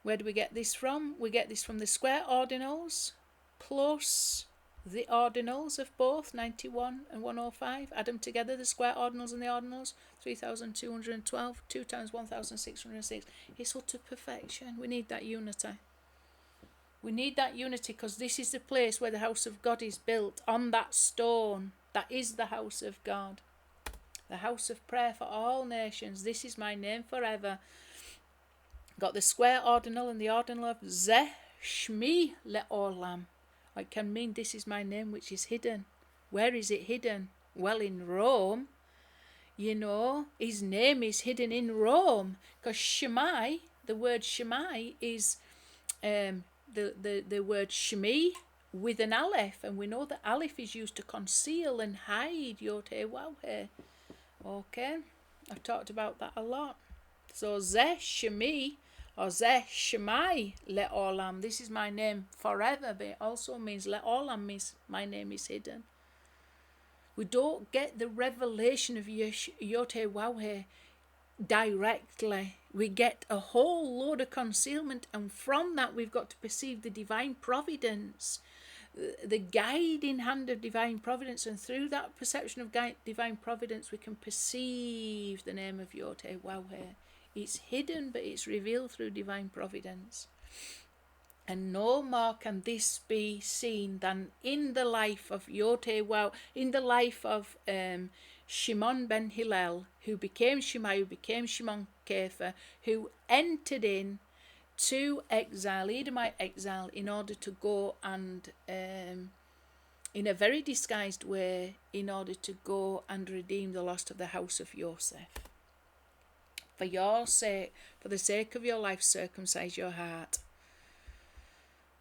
Where do we get this from? We get this from the square ordinals plus the ordinals of both 91 and 105. Add them together, the square ordinals and the ordinals, 3212, 2 times 1606. It's utter perfection. We need that unity. We need that unity because this is the place where the house of God is built, on that stone. That is the house of God. The house of prayer for all nations. This is my name forever. Got the square ordinal and the ordinal of Zeh Shmi Le'olam. It can mean this is my name which is hidden. Where is it hidden? Well, in Rome. You know, his name is hidden in Rome. Because Shemai, the word Shemai is the word Shmi with an aleph. And we know that aleph is used to conceal and hide YHWH. Okay, I've talked about that a lot. So Zeh Shemi or Zeh Shemai Le'olam, this is my name forever, but it also means Le'olam means my name is hidden. We don't get the revelation of YHWH directly. We get a whole load of concealment, and from that we've got to perceive the divine providence, the guiding hand of divine providence, and through that perception of divine providence we can perceive the name of YHWH. It's hidden, but it's revealed through divine providence. And no more can this be seen than in the life of YHWH, in the life of Shimon ben Hillel, who became Shammai, who became Shimon Kefer, who entered in to exile, Edomite exile, in order to go and, in a very disguised way, in order to go and redeem the lost of the house of Yosef. For your sake, for the sake of your life, circumcise your heart.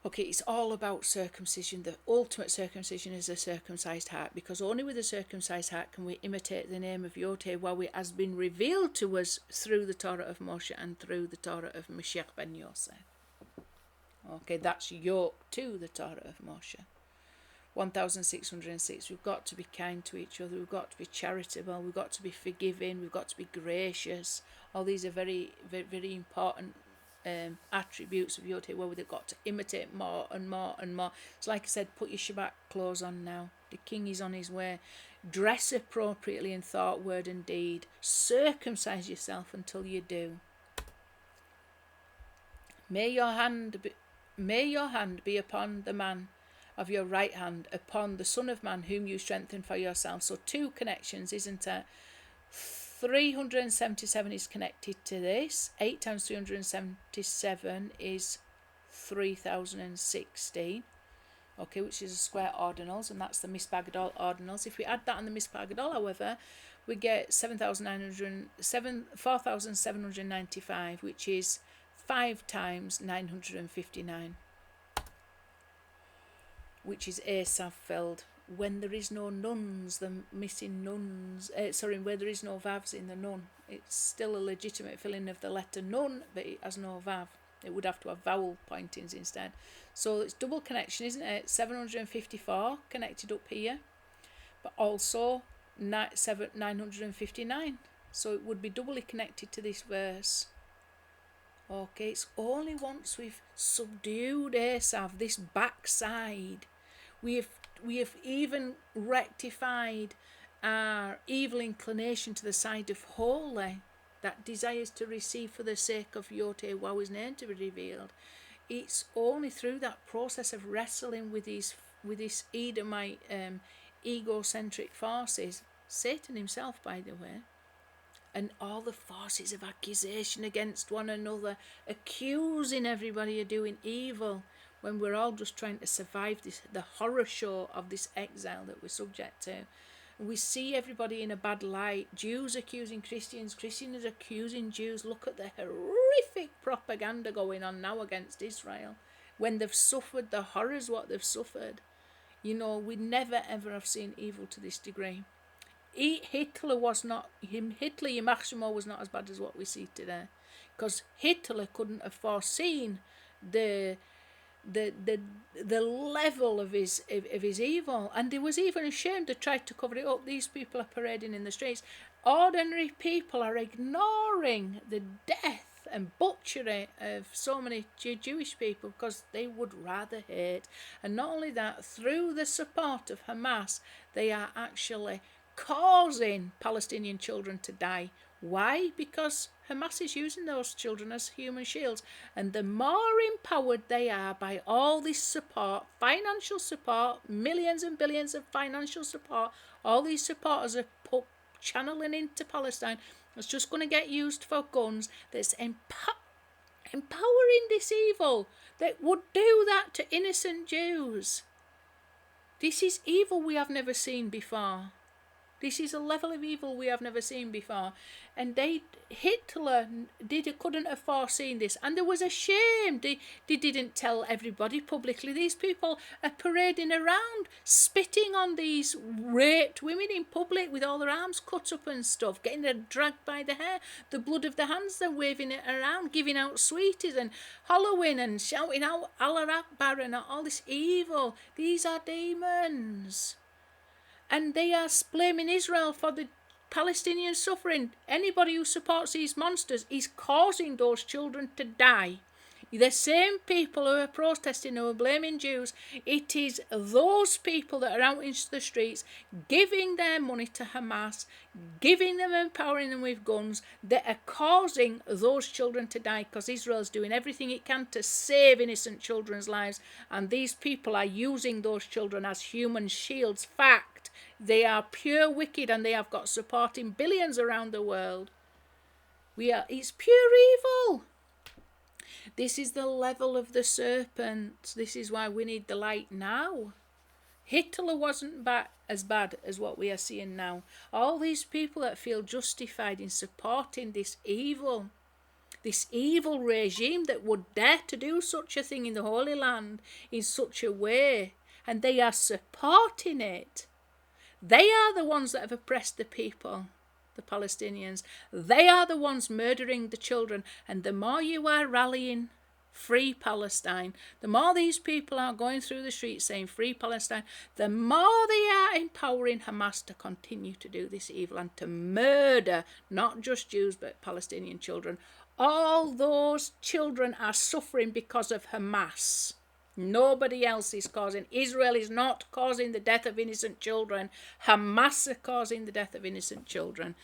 Okay, it's all about circumcision. The ultimate circumcision is a circumcised heart, because only with a circumcised heart can we imitate the name of YHWH, which has been revealed to us through the Torah of Moshe and through the Torah of Mashiach ben Yosef. Okay, that's yoked to the Torah of Moshe. 1606. We've got to be kind to each other. We've got to be charitable. We've got to be forgiving. We've got to be gracious. All these are very, very, very important attributes of YHWH, where we've got to imitate more and more and more. So like I said, put your Shabbat clothes on now. The king is on his way. Dress appropriately in thought, word and deed. Circumcise yourself until you do. May your hand be upon the man of your right hand, upon the Son of Man whom you strengthen for yourself. So 2 connections, isn't it? 377 is connected to this. 8 times 377 is 3016. Okay, which is a square ordinals, and that's the misbagadol ordinals. If we add that on the misbagadol, however, we get 4,795, which is 5 times 959, which is Asaph filled. When there is no nuns, the missing nuns, where there is no vavs in the nun, it's still a legitimate filling of the letter nun, but it has no vav. It would have to have vowel pointings instead. So it's double connection, isn't it? 754 connected up here, but also 959. So it would be doubly connected to this verse. Okay, it's only once we've subdued Asaph, this backside, we have even rectified our evil inclination to the side of holy, that desires to receive for the sake of YHWH's name to be revealed. It's only through that process of wrestling with this Edomite egocentric forces, Satan himself, by the way, and all the forces of accusation against one another, accusing everybody of doing evil, when we're all just trying to survive the horror show of this exile that we're subject to. And we see everybody in a bad light. Jews accusing Christians, Christians accusing Jews. Look at the horrific propaganda going on now against Israel, when they've suffered the horrors what they've suffered. You know, we never ever have seen evil to this degree. Hitler, Yamach Shemo, was not as bad as what we see today, because Hitler couldn't have foreseen the level of his evil, and he was even ashamed to try to cover it up. These people are parading in the streets. Ordinary people are ignoring the death and butchery of so many Jewish people because they would rather hate. And not only that, through the support of Hamas, they are actually causing Palestinian children to die. Why? Because Hamas is using those children as human shields. And the more empowered they are by all this support, financial support, millions and billions of financial support, all these supporters are channeling into Palestine, it's just going to get used for guns, that's empowering this evil that would do that to innocent Jews. This is evil we have never seen before. This is a level of evil we have never seen before. And Hitler couldn't have foreseen this. And there was a shame. They didn't tell everybody publicly. These people are parading around, spitting on these raped women in public with all their arms cut up and stuff, getting them dragged by the hair. The blood of the hands, they're waving it around, giving out sweeties and hollowing and shouting out Allah Akbar and all this evil. These are demons. And they are blaming Israel for the Palestinian suffering. Anybody who supports these monsters is causing those children to die. The same people who are protesting, who are blaming Jews, it is those people that are out into the streets giving their money to Hamas, giving them, empowering them with guns, that are causing those children to die, because Israel's doing everything it can to save innocent children's lives, and these people are using those children as human shields. Fact, they are pure wicked, and they have got support in billions around the world. It's pure evil. This is the level of the serpent. This is why we need the light now. Hitler wasn't as bad as what we are seeing now. All these people that feel justified in supporting this evil regime that would dare to do such a thing in the Holy Land in such a way, and they are supporting it. They are the ones that have oppressed the people, the Palestinians. They are the ones murdering the children. And the more you are rallying Free Palestine, the more these people are going through the streets saying Free Palestine, the more they are empowering Hamas to continue to do this evil and to murder not just Jews but Palestinian children. All those children are suffering because of Hamas. Nobody else is causing. Israel is not causing the death of innocent children. Hamas are causing the death of innocent children.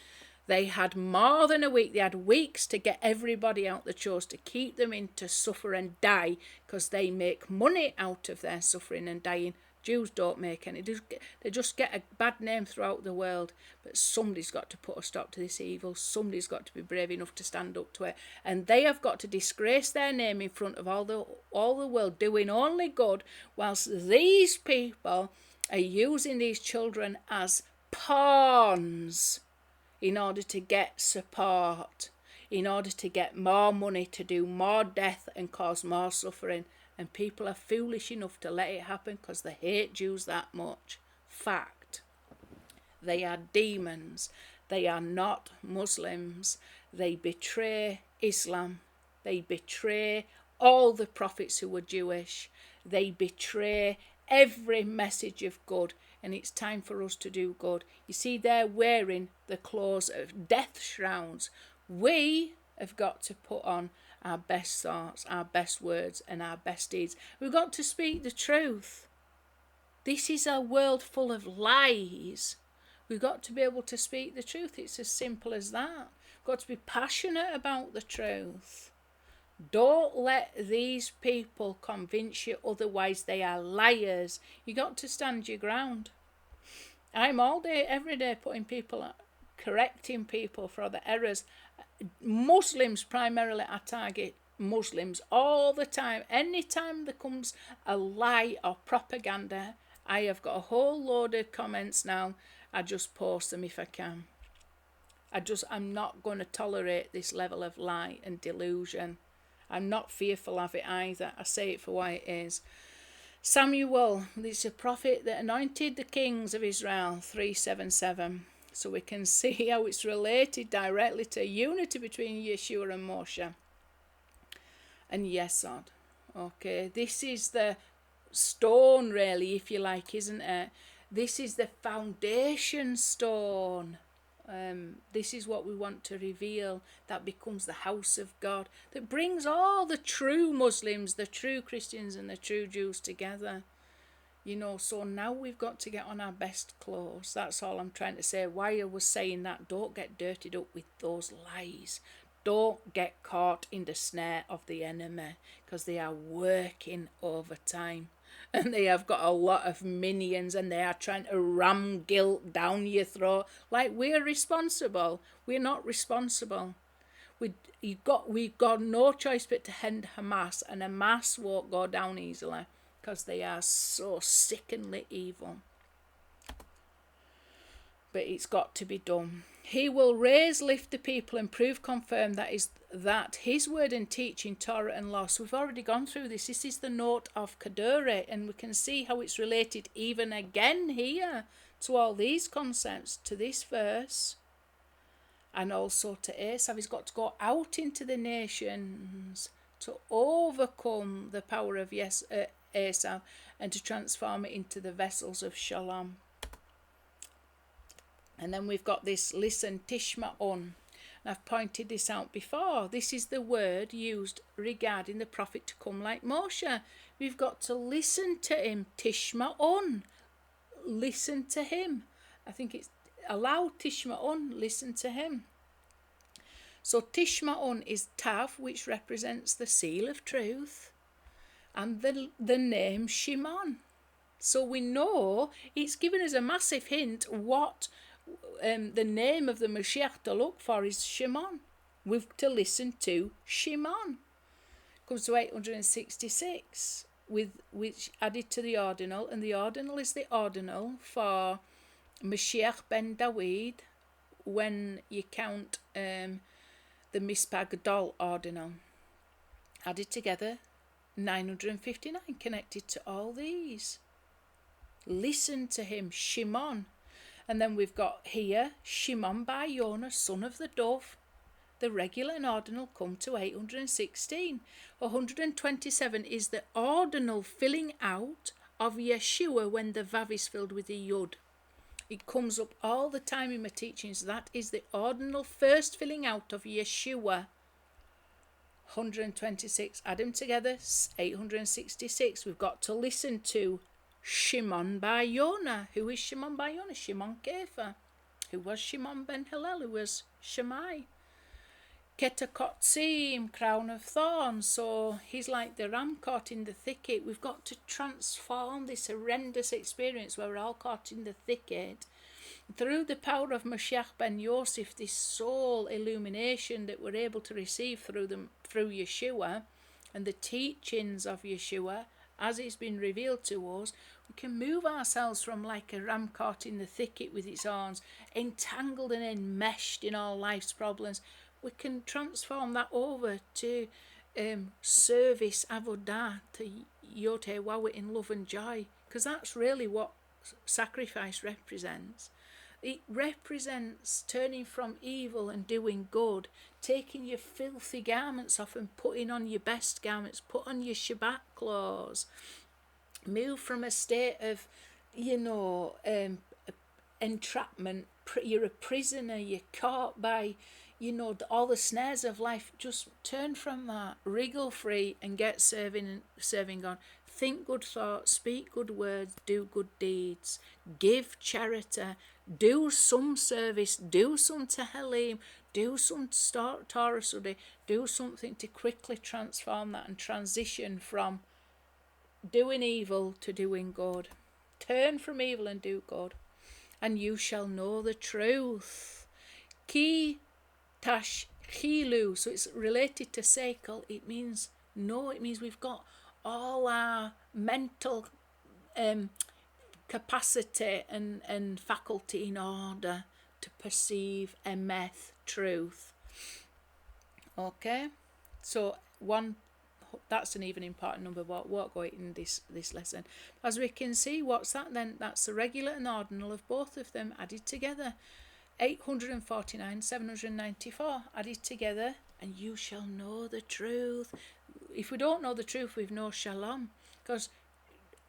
They had more than a week. They had weeks to get everybody out they chose, to keep them in to suffer and die, because they make money out of their suffering and dying. Jews don't make any. They just get a bad name throughout the world. But somebody's got to put a stop to this evil. Somebody's got to be brave enough to stand up to it. And they have got to disgrace their name in front of all the world, doing only good, whilst these people are using these children as pawns in order to get support, in order to get more money, to do more death and cause more suffering. And people are foolish enough to let it happen because they hate Jews that much. Fact. They are demons. They are not Muslims. They betray Islam. They betray all the prophets who were Jewish. They betray every message of good. And it's time for us to do good. You see, they're wearing the clothes of death shrouds. We have got to put on our best thoughts, our best words, and our best deeds. We've got to speak the truth. This is a world full of lies. We've got to be able to speak the truth. It's as simple as that. We've got to be passionate about the truth. Don't let these people convince you otherwise. They are liars. You've got to stand your ground. I'm all day, every day, putting people up, correcting people for the errors. Muslims primarily, I target Muslims all the time. Anytime there comes a lie or propaganda, I have got a whole load of comments now. I just post them if I can. I'm not going to tolerate this level of lie and delusion. I'm not fearful of it either. I say it for what it is. Samuel, this is a prophet that anointed the kings of Israel, 377. So we can see how it's related directly to unity between Yeshua and Moshe. And Yesod. Okay, this is the stone, really, if you like, isn't it? This is the foundation stone. This is what we want to reveal. That becomes the house of God. That brings all the true Muslims, the true Christians and the true Jews together. You know, so now we've got to get on our best clothes. That's all I'm trying to say. Why I was saying that, don't get dirtied up with those lies. Don't get caught in the snare of the enemy, because they are working overtime. And they have got a lot of minions, and they are trying to ram guilt down your throat. Like we're responsible. We're not responsible. We've got no choice but to end Hamas, and Hamas won't go down easily, because they are so sickeningly evil. But it's got to be done. He will lift the people, and confirm that his word and teaching, Torah and law. So we've already gone through this. This is the note of Kedore, and we can see how it's related even again here to all these concepts, to this verse, and also to Esav. He's got to go out into the nations to overcome the power of Esav, and to transform it into the vessels of Shalom. And then we've got this listen, tishma on. And I've pointed this out before. This is the word used regarding the prophet to come like Moshe. We've got to listen to him, tishma on. Listen to him. I think it's allow tishma on, listen to him. So tishma on is tav, which represents the seal of truth, and the name Shimon. So we know it's given us a massive hint what the name of the Mashiach to look for is Shimon. We've to listen to Shimon. Comes to 866, with which added to the ordinal, and the ordinal is the ordinal for Mashiach ben David when you count the Mispah Gadol ordinal. Added together, 959 connected to all these. Listen to him, Shimon. And then we've got here, Shimon by Yonah, son of the dove. The regular and ordinal come to 816. 127 is the ordinal filling out of Yeshua when the Vav is filled with the Yod. It comes up all the time in my teachings. That is the ordinal first filling out of Yeshua. 126. Add them together, 866. We've got to listen to Shimon bar Yonah. Who is Shimon bar Yonah? Shimon Kefa. Who was Shimon ben Hillel? Who was Shammai? Ketakotzim, crown of thorns. So he's like the ram caught in the thicket. We've got to transform this horrendous experience where we're all caught in the thicket through the power of Moshiach ben Yosef, this soul illumination that we're able to receive through Yeshua and the teachings of Yeshua as it's been revealed to us. We can move ourselves from like a ram caught in the thicket with its horns, entangled and enmeshed in all life's problems. We can transform that over to service, avodah, to YHWH in love and joy, because that's really what sacrifice represents. It represents turning from evil and doing good, taking your filthy garments off and putting on your best garments, put on your Shabbat clothes, move from a state of, entrapment. You're a prisoner, you're caught by, all the snares of life. Just turn from that, wriggle free and get serving God. Think good thoughts, speak good words, do good deeds, give charity, do some service, do some Tehillim, do some Torah study, do something to quickly transform that and transition from doing evil to doing good. Turn from evil and do good, and you shall know the truth. Ki tash chilu, so it's related to sekel. It means know. It means we've got all our mental capacity and faculty in order to perceive emeth, truth. Okay, so that's an even important number, but won't go in this lesson. As we can see, what's that then? That's the regular and ordinal of both of them added together. 849, 794 added together, and you shall know the truth. If we don't know the truth, we've no shalom, because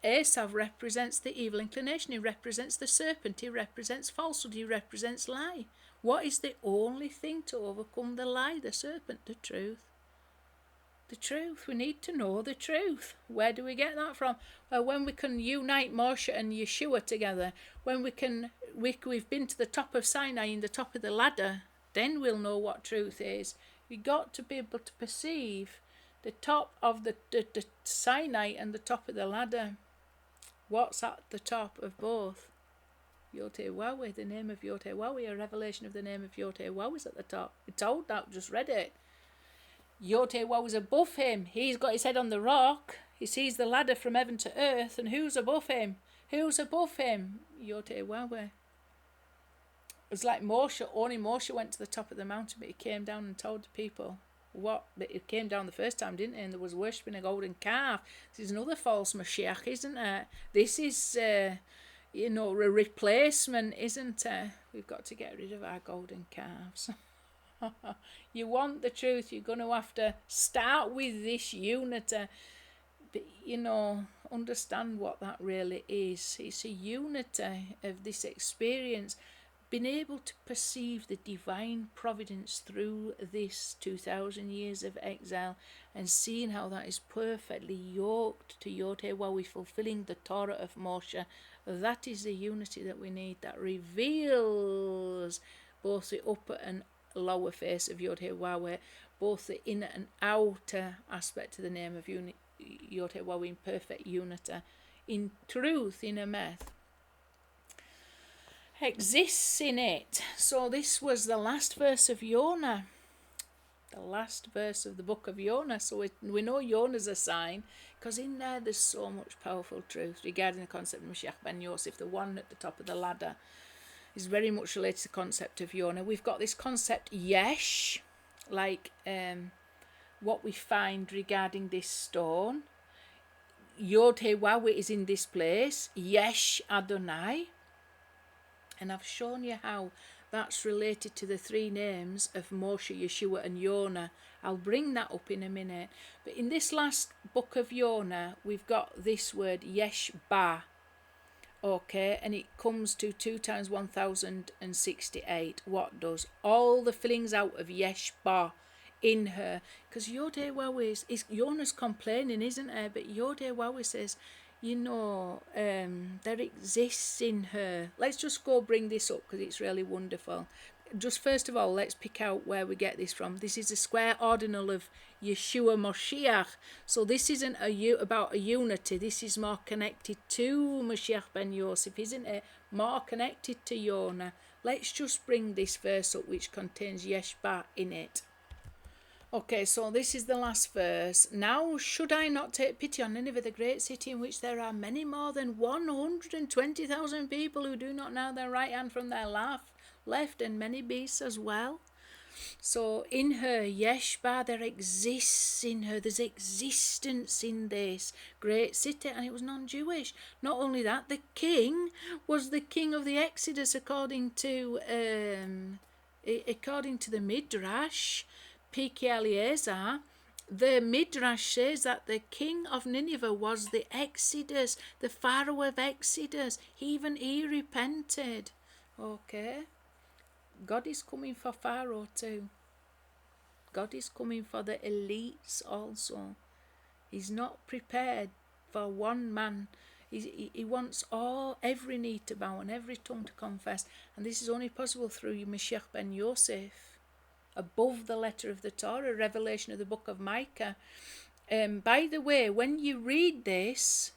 Esav represents the evil inclination, he represents the serpent, he represents falsehood, he represents lie. What is the only thing to overcome the lie, the serpent? The truth. The truth. We need to know the truth. Where do we get that from? Well, when we can unite Moshe and Yeshua together, when we've been to the top of Sinai, in the top of the ladder, then we'll know what truth is. We've got to be able to perceive the top of the Sinai and the top of the ladder. What's at the top of both? YHWH, the name of YHWH, a revelation of the name of YHWH is at the top. We're told that, just read it. YHWH is above him. He's got his head on the rock. He sees the ladder from heaven to earth, and who's above him? Who's above him? YHWH. It's like Moshe. Only Moshe went to the top of the mountain, but he came down and told the people what. But he came down the first time, didn't he? And there was worshipping a golden calf. This is another false Mashiach, isn't it? This is, a replacement, isn't it? We've got to get rid of our golden calves. You want the truth, you're going to have to start with this unity. But, understand what that really is. It's a unity of this experience been able to perceive the divine providence through this 2,000 years of exile and seeing how that is perfectly yoked to YHWH, fulfilling the Torah of Moshe. That is the unity that we need, that reveals both the upper and lower face of YHWH, both the inner and outer aspect of the name of YHWH in perfect unity, in truth, in a meth, exists in it. So this was the last verse of Yonah, the last verse of the book of Yonah. So we know Yonah's a sign, because in there's so much powerful truth regarding the concept of Mashiach ben Yosef. The one at the top of the ladder is very much related to the concept of Yonah. We've got this concept Yesh, like what we find regarding this stone. YHWH is in this place, Yesh Adonai. And I've shown you how that's related to the three names of Moshe, Yeshua and Yonah. I'll bring that up in a minute. But in this last book of Yonah, we've got this word Yesh Ba. Okay, and it comes to 2 times 1068. What does? All the fillings out of Yesh Ba in her. Because YHWH is Yonah's complaining, isn't it? But YHWH says, there exists in her. Let's just go bring this up because it's really wonderful. Just first of all, let's pick out where we get this from. This is a square ordinal of Yeshua Moshiach. So this isn't about a unity. This is more connected to Moshiach ben Yosef, isn't it? More connected to Yonah. Let's just bring this verse up, which contains Yeshba in it. Okay, so this is the last verse. Now should I not take pity on Nineveh, the great city in which there are many more than 120,000 people who do not know their right hand from their left, and many beasts as well? So in her, Yeshba, there exists in her, there's existence in this great city, and it was non-Jewish. Not only that, the king was the king of the Exodus according to the Midrash. Piki Eliezer, the Midrash says that the king of Nineveh was the Exodus, the Pharaoh of Exodus. Even he repented. Okay. God is coming for Pharaoh too. God is coming for the elites also. He's not prepared for one man. He wants every knee to bow and every tongue to confess. And this is only possible through Mashiach ben Yosef. Above the letter of the Torah, revelation of the book of Micah. By the way, when you read this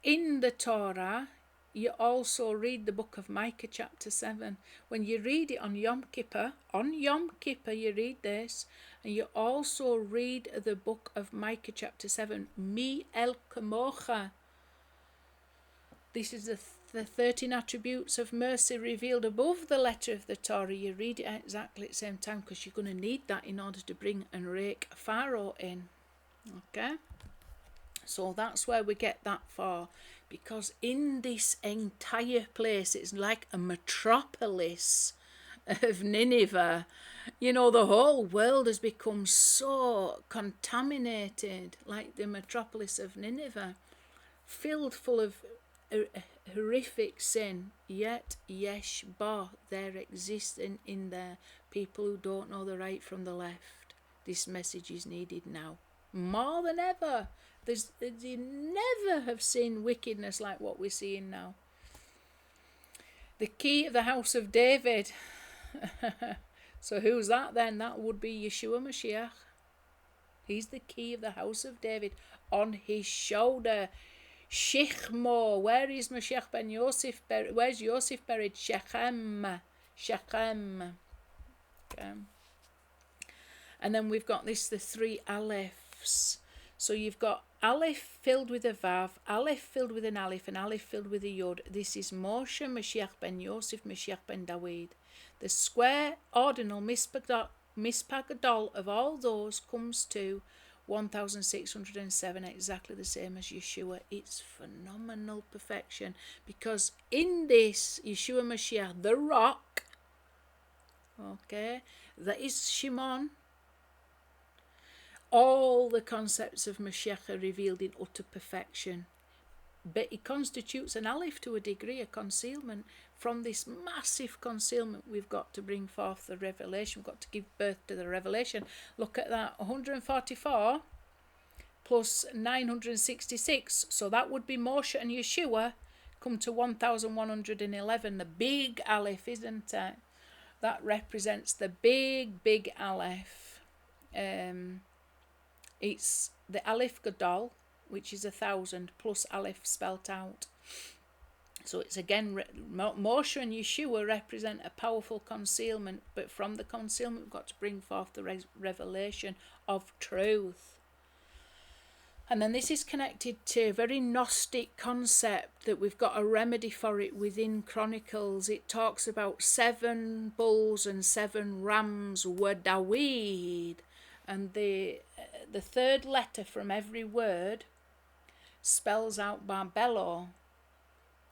in the Torah, you also read the book of Micah chapter 7. When you read it on Yom Kippur you read this, and you also read the book of Micah chapter 7, Mi El Kamocha. This is the 13 attributes of mercy revealed above the letter of the Torah. You read it at exactly at the same time, because you're going to need that in order to bring and rake Pharaoh in. Okay? So that's where we get that for. Because in this entire place, it's like a metropolis of Nineveh. The whole world has become so contaminated, like the metropolis of Nineveh, filled full of horrific sin. Yet Yesh Ba, there exists in there people who don't know the right from the left. This message is needed now more than ever. You never have seen wickedness like what we're seeing now. The key of the house of David. So who's that then? That would be Yeshua Mashiach. He's the key of the house of David. On his shoulder, Shichmo. Where is Mashiach ben Yosef buried? Where's Yosef buried? Shechem. Okay. And then we've got the three Alephs. So you've got Aleph filled with a Vav, Aleph filled with an Aleph, and Aleph filled with a Yod. This is Moshe Moshiach ben Yosef Mashiach ben David. The square ordinal mispagadol of all those comes to 1607, exactly the same as Yeshua. It's phenomenal perfection, because in this Yeshua Mashiach, the rock, okay, that is Shimon, all the concepts of Mashiach are revealed in utter perfection. But it constitutes an Aleph to a degree, a concealment from this massive concealment, we've got to bring forth the revelation. We've got to give birth to the revelation. Look at that, 144 plus 966. So that would be Moshe and Yeshua come to 1111. The big Aleph, isn't it? That represents the big Aleph. It's the Aleph Gadol, which is 1,000, plus Aleph spelt out. So it's again, Moshe and Yeshua represent a powerful concealment, but from the concealment we've got to bring forth the revelation of truth. And then this is connected to a very Gnostic concept that we've got a remedy for it within Chronicles. It talks about 7 bulls and 7 rams were Dawid, and the third letter from every word spells out Barbelo.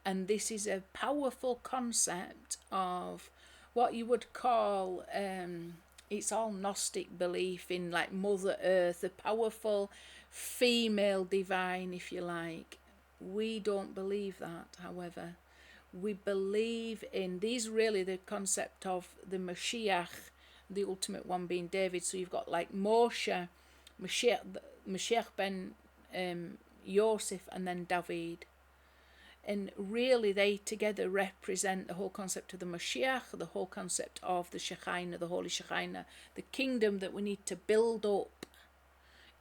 And this is a powerful concept of what you would call, it's all Gnostic belief in like Mother Earth, a powerful female divine, if you like. We don't believe that, however. We believe in these, really the concept of the Moshiach, the ultimate one being David. So you've got like Moshe, Moshiach ben Yosef, and then David. And really they together represent the whole concept of the Mashiach, the whole concept of the Shekinah, the Holy Shekinah, the kingdom that we need to build up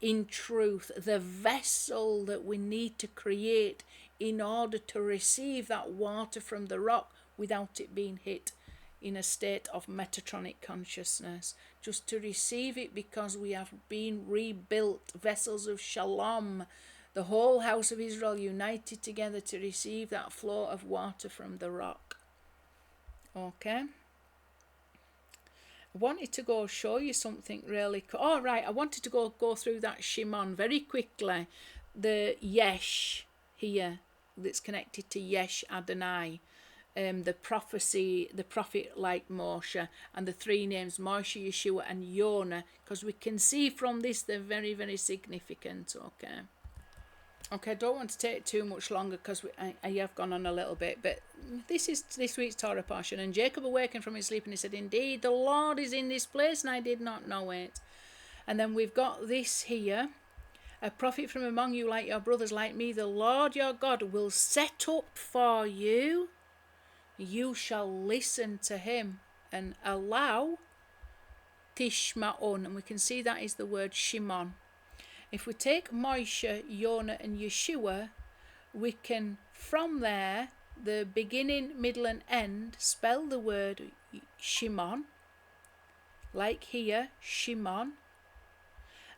in truth, the vessel that we need to create in order to receive that water from the rock without it being hit in a state of metatronic consciousness. Just to receive it because we have been rebuilt, vessels of shalom, the whole house of Israel united together to receive that flow of water from the rock. Okay. I wanted to go show you something really cool. Oh, right. I wanted to go through that Shimon very quickly. The Yesh here that's connected to Yesh Adonai. The prophecy, the prophet like Moshe, and the 3 names Moshe, Yeshua, and Yonah, because we can see from this they're very, very significant. Okay, I don't want to take too much longer because I have gone on a little bit, but this is this week's Torah portion. And Jacob awakened from his sleep and he said, "Indeed, the Lord is in this place, and I did not know it." And then we've got this here: a prophet from among you, like your brothers, like me, the Lord your God will set up for you. You shall listen to him and allow Tishma'on. And we can see that is the word Shimon. If we take Moshe, Yonah and Yeshua, we can, from there, the beginning, middle and end, spell the word Shimon, like here, Shimon.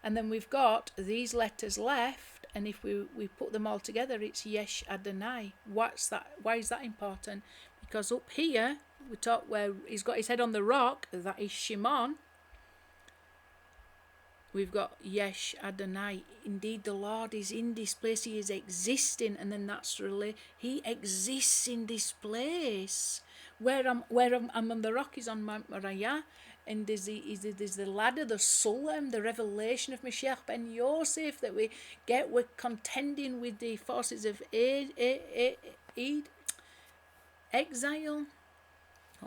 And then we've got these letters left, and if we put them all together, it's Yesh Adonai. What's that? Why is that important? Because up here, we talk where he's got his head on the rock, that is Shimon. We've got Yesh Adonai. Indeed, the Lord is in this place. He is existing, and then that's really he exists in this place. Where I'm on the rock is on Mount Moriah, and there's the ladder, the Sulam, the revelation of Moshiach ben Yosef that we get. We're contending with the forces of exile.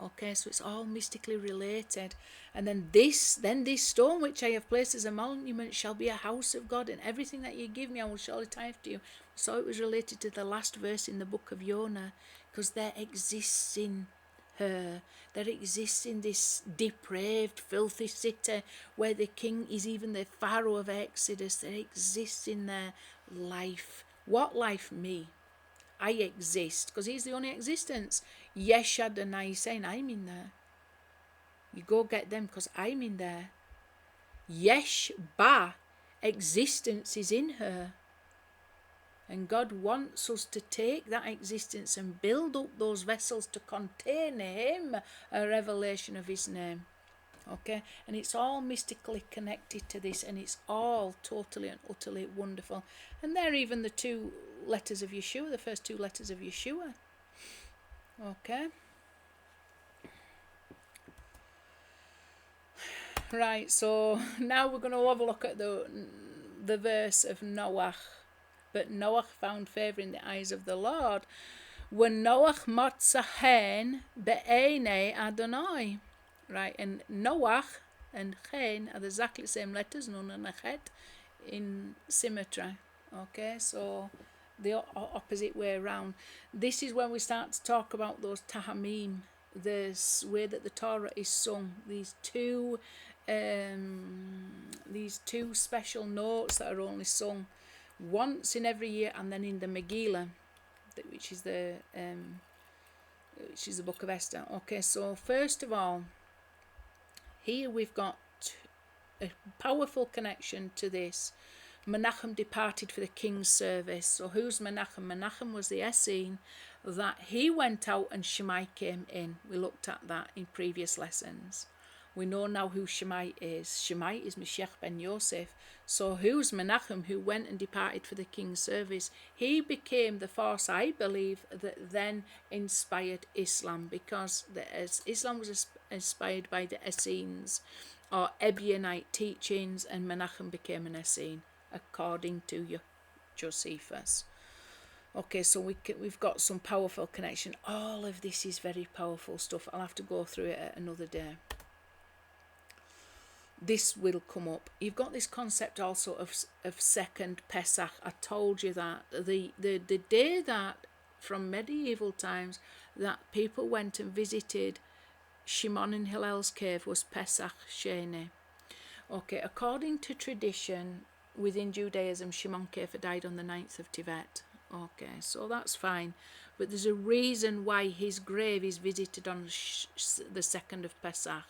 Okay, so it's all mystically related. And then this stone which I have placed as a monument shall be a house of God, and everything that you give me I will surely tithe to you. So it was related to the last verse in the book of Yonah, because there exists in her, there exists in this depraved, filthy city where the king is even the Pharaoh of Exodus, there exists in there life. What life? Me. I exist, because he's the only existence. Yesh Adonai, saying I'm in there. You go get them because I'm in there. Yesh Ba, existence is in her. And God wants us to take that existence and build up those vessels to contain him, a revelation of his name. Okay, and it's all mystically connected to this, and it's all totally and utterly wonderful. And they're even the 2 letters of Yeshua, the first 2 letters of Yeshua. Okay. Right, so now we're going to have a look at the verse of Noah. But Noah found favour in the eyes of the Lord. When Noach motza hen be'enei Adonai. Right, and Noach and Chen are exactly the same letters, Nun and a Chet, in symmetry. Okay, so the opposite way around. This is when we start to talk about those tahamim, the way that the Torah is sung. These two special notes that are only sung once in every year, and then in the Megillah, which is the book of Esther. Okay, so first of all, here we've got a powerful connection to this. Menachem departed for the king's service. So who's Menachem? Menachem was the Essene that he went out and Shammai came in. We looked at that in previous lessons. We know now who Shammai is. Shammai is Moshe ben Yosef. So who's Menachem, who went and departed for the king's service? He became the force, I believe, that then inspired Islam, because Islam was inspired by the Essenes or Ebionite teachings, and Menachem became an Essene according to Josephus. Okay, so we've got some powerful connection. All of this is very powerful stuff. I'll have to go through it at another day. This will come up. You've got this concept also of second Pesach. I told you that the day that from medieval times that people went and visited Shimon and Hillel's cave was Pesach Sheni. Okay, according to tradition within Judaism, Shimon Kefa died on the 9th of Tevet. Okay, so that's fine, but there's a reason why his grave is visited on the 2nd of Pesach.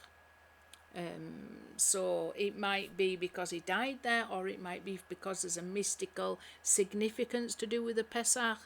So it might be because he died there, or it might be because there's a mystical significance to do with the Pesach.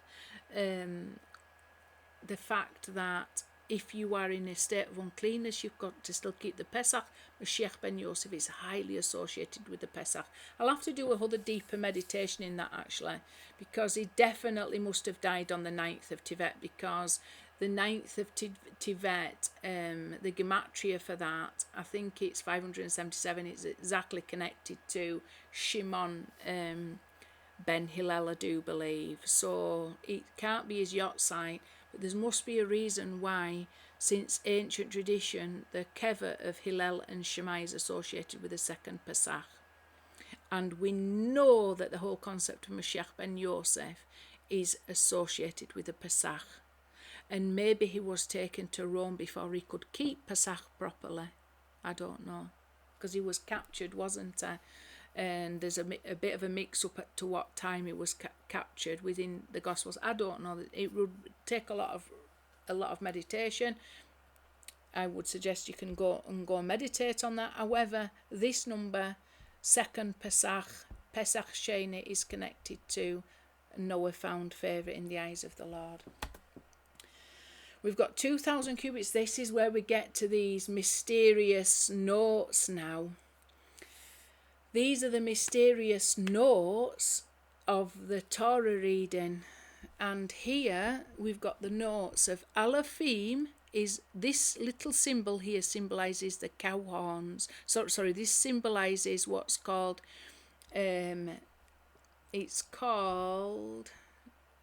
The fact that if you are in a state of uncleanness, you've got to still keep the Pesach. Moshe ben Yosef is highly associated with the Pesach. I'll have to do a whole deeper meditation in that, actually, because he definitely must have died on the 9th of Tevet, because the 9th of Tevet, the gematria for that, I think it's 577. It's exactly connected to Shimon ben Hillel, I do believe. So it can't be his yahrzeit, but there must be a reason why, since ancient tradition, the keva of Hillel and Shammai is associated with the second Pesach. And we know that the whole concept of Moshe ben Yosef is associated with the Pesach. And maybe he was taken to Rome before he could keep Pesach properly. I don't know, because he was captured, wasn't he? And there's a bit of a mix-up as to what time he was captured within the Gospels. I don't know. It would take a lot of meditation. I would suggest you can go and meditate on that. However, this number, second Pesach Sheni, is connected to Noah found favour in the eyes of the Lord. We've got 2,000 cubits. This is where we get to these mysterious notes now. These are the mysterious notes of the Torah reading. And here we've got the notes of Alephim. Is this little symbol here symbolises the cow horns. This symbolises what's called, it's called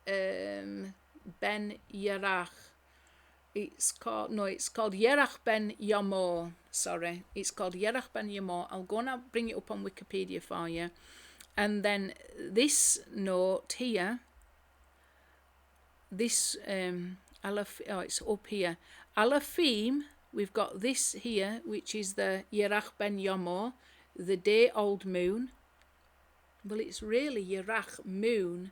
Ben Yerach. It's called Yerach ben Yamo. It's called Yerach ben Yamo. I'll go and bring it up on Wikipedia for you. And then this note here, this it's up here. Alephim, we've got this here, which is the Yerach ben Yamo, the day-old moon. Well, it's really Yerach, moon,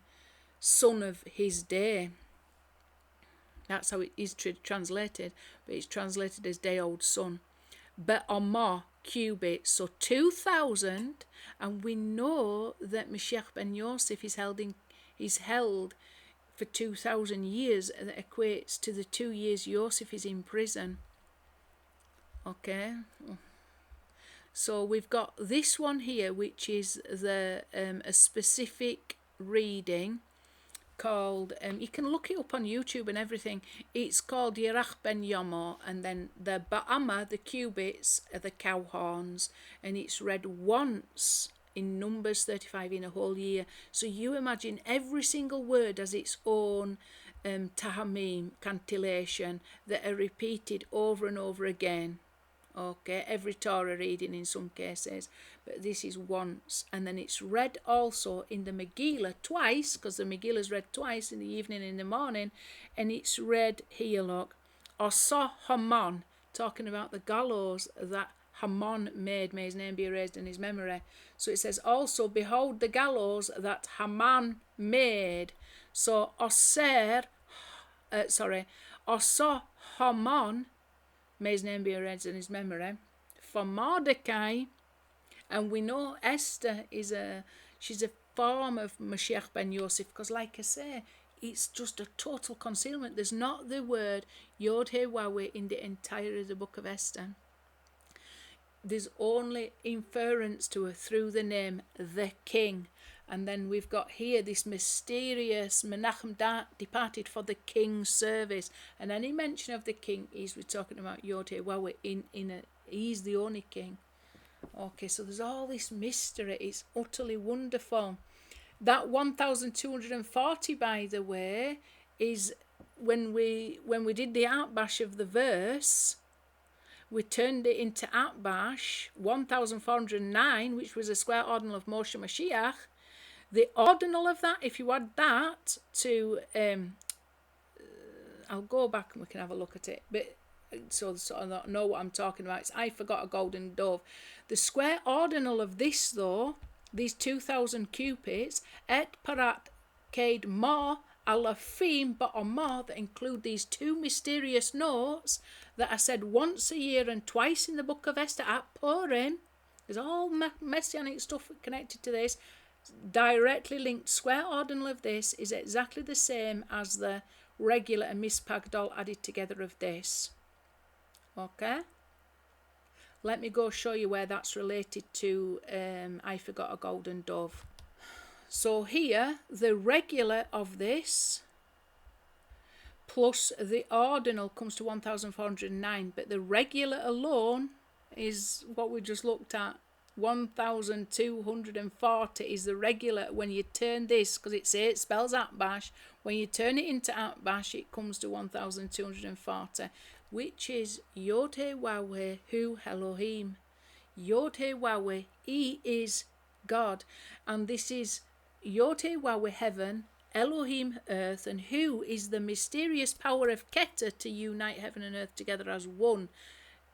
son of his day. That's how it is translated, but it's translated as day-old son. Be'amah, cubits, so 2,000, and we know that Moshe ben Yosef is held for 2,000 years, and that equates to the 2 years Yosef is in prison. Okay, so we've got this one here, which is the a specific reading called, you can look it up on YouTube and everything. It's called Yerach ben Yamo, and then the Ba'ama, the cubits, are the cow horns, and it's read once in Numbers 35 in a whole year. So you imagine every single word has its own tahamim, cantillation, that are repeated over and over again. Okay, every Torah reading in some cases, but this is once, and then it's read also in the Megillah twice, because the Megillah is read twice, in the evening and in the morning, and it's read here, look, Osa Haman, talking about the gallows that Haman made, may his name be erased in his memory. So it says also, behold the gallows that Haman made. So Osa Haman, may his name be erased in his memory, for Mordechai. And we know Esther she's a form of Moshiach ben Yosef, because like I say, it's just a total concealment. There's not the word YHWH in the entire of the book of Esther. There's only inference to her through the name the king. And then we've got here this mysterious Menachem departed for the king's service. And any mention of the king is we're talking about YHWH he's the only king. Okay, so there's all this mystery. It's utterly wonderful. That 1240, by the way, is when we did the Atbash of the verse, we turned it into Atbash 1409, which was a square ordinal of Moshe Moshiach. The ordinal of that, if you add that to, I'll go back and we can have a look at it, but so I know what I'm talking about. It's I forgot a golden dove. The square ordinal of this, though, these 2,000 cubits, et parat kaid ma alafim ba'omah, that include these two mysterious notes that are said once a year and twice in the book of Esther at Purim. There's all messianic stuff connected to this. Directly linked square ordinal of this is exactly the same as the regular and mispagdol added together of this. Okay, let me go show you where that's related to I forgot a golden dove. So here the regular of this plus the ordinal comes to 1409, but the regular alone is what we just looked at. 1240 is the regular. When you turn this, because it spells Atbash, when you turn it into Atbash, it comes to 1240, which is YHWH Hu Elohim. YHWH, He is God, and this is YHWH heaven, Elohim earth, and Hu is the mysterious power of Keter to unite heaven and earth together as one.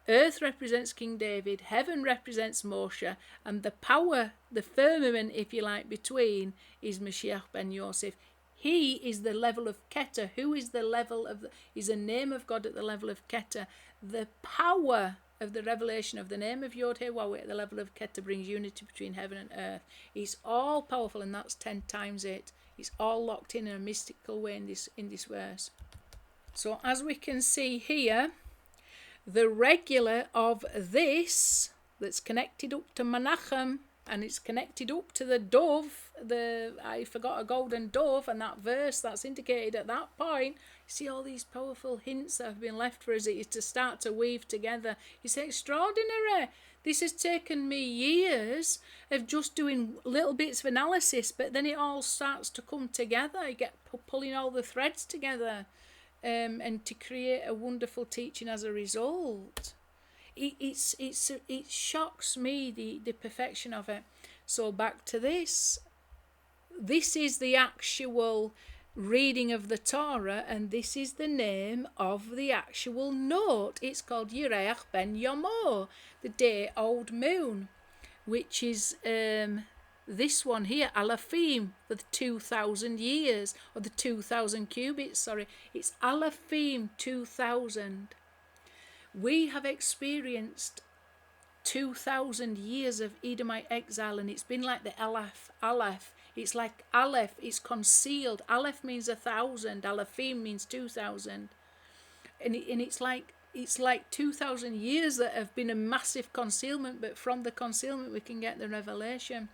Earth represents King David, heaven represents Moshe, and the power, the firmament, if you like, between is Moshiach ben Yosef. He is the level of Keter. Who is the level of is a name of God at the level of Keter. The power of the revelation of the name of YHWH at the level of Keter brings unity between heaven and earth. It's all powerful, and that's 10 times it. It's all locked in a mystical way in this verse. So as we can see here, the regular of this that's connected up to Menachem, and it's connected up to the dove, I forgot a golden dove, and that verse that's indicated at that point. See all these powerful hints that have been left for us to start to weave together. It's extraordinary. This has taken me years of just doing little bits of analysis, but then it all starts to come together. You get pulling all the threads together. And to create a wonderful teaching as a result. It shocks me, the perfection of it. So back to this. This is the actual reading of the Torah, and this is the name of the actual note. It's called Yereach ben Yomo, the day old moon, which is this one here, Alafim, for the 2,000 years, or the 2,000 cubits, sorry. It's Alafim 2,000. We have experienced 2,000 years of Edomite exile, and it's been like the Aleph. It's like Aleph, it's concealed. Aleph means 1,000, Alafim means 2,000. And it's like 2,000 years that have been a massive concealment, but from the concealment we can get the revelation.